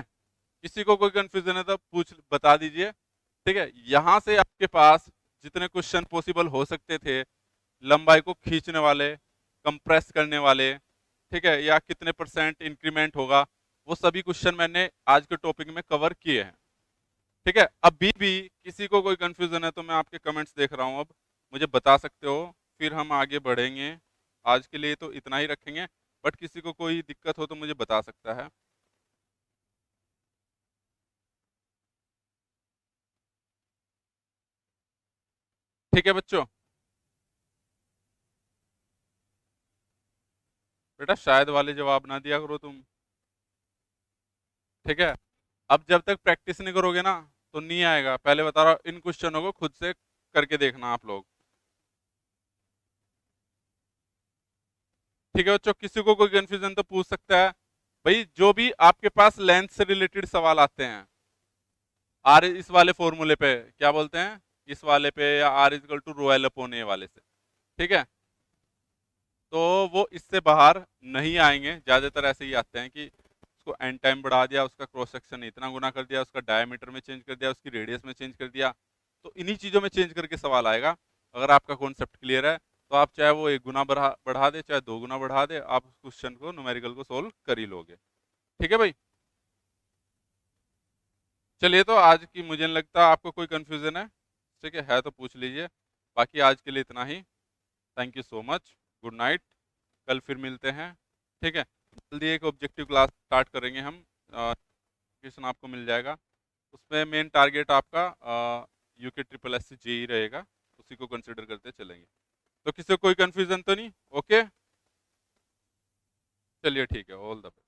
किसी को कोई कंफ्यूजन है तो पूछ बता दीजिए। ठीक है, यहां से आपके पास जितने क्वेश्चन पॉसिबल हो सकते थे, लंबाई को खींचने वाले, कंप्रेस करने वाले, ठीक है, या कितने परसेंट इंक्रीमेंट होगा, वो सभी क्वेश्चन मैंने आज के टॉपिक में कवर किए हैं। ठीक है, अभी भी किसी को कोई कंफ्यूजन है तो मैं आपके कमेंट्स देख रहा हूँ, अब मुझे बता सकते हो, फिर हम आगे बढ़ेंगे। आज के लिए तो इतना ही रखेंगे, बट किसी को कोई दिक्कत हो तो मुझे बता सकता है। ठीक है बच्चों, बेटा शायद वाले जवाब ना दिया करो तुम। ठीक है, अब जब तक प्रैक्टिस नहीं करोगे ना तो नहीं आएगा, पहले बता रहा हूं, इन क्वेश्चनों को खुद से करके देखना आप लोग। ठीक है बच्चों, किसी को कोई कंफ्यूजन तो पूछ सकता है भाई। जो भी आपके पास लेंथ से रिलेटेड सवाल आते हैं, आर इस वाले फॉर्मूले पे क्या बोलते हैं, इस वाले पे, या R equal to rho L upon A वाले से, ठीक है, तो वो इससे बाहर नहीं आएंगे। ज्यादातर ऐसे ही आते हैं कि उसको एन टाइम बढ़ा दिया, उसका क्रॉस सेक्शन इतना गुना कर दिया, उसका डायमीटर में चेंज कर दिया, उसकी रेडियस में चेंज कर दिया, तो इन्हीं चीजों में चेंज करके सवाल आएगा। अगर आपका कॉन्सेप्ट क्लियर है तो आप चाहे वो 1 गुना बढ़ा दे, चाहे 2 गुना बढ़ा दे, आप क्वेश्चन को, न्यूमेरिकल को सोल्व कर ही लोगे। ठीक है भाई, चलिए, तो आज की मुझे नहीं लगता आपको कोई कंफ्यूजन है। ठीक है तो पूछ लीजिए, बाकी आज के लिए इतना ही। Thank you so much, good night, कल फिर मिलते हैं। ठीक है, जल्दी एक ऑब्जेक्टिव क्लास स्टार्ट करेंगे हम, नोटिफिकेशन आपको मिल जाएगा। उसमें मेन टारगेट आपका यूके ट्रिपल एस जेई रहेगा, उसी को कंसिडर करते चलेंगे। तो किसी को कोई कंफ्यूजन तो नहीं? ओके, चलिए ठीक है, ऑल द बेस्ट।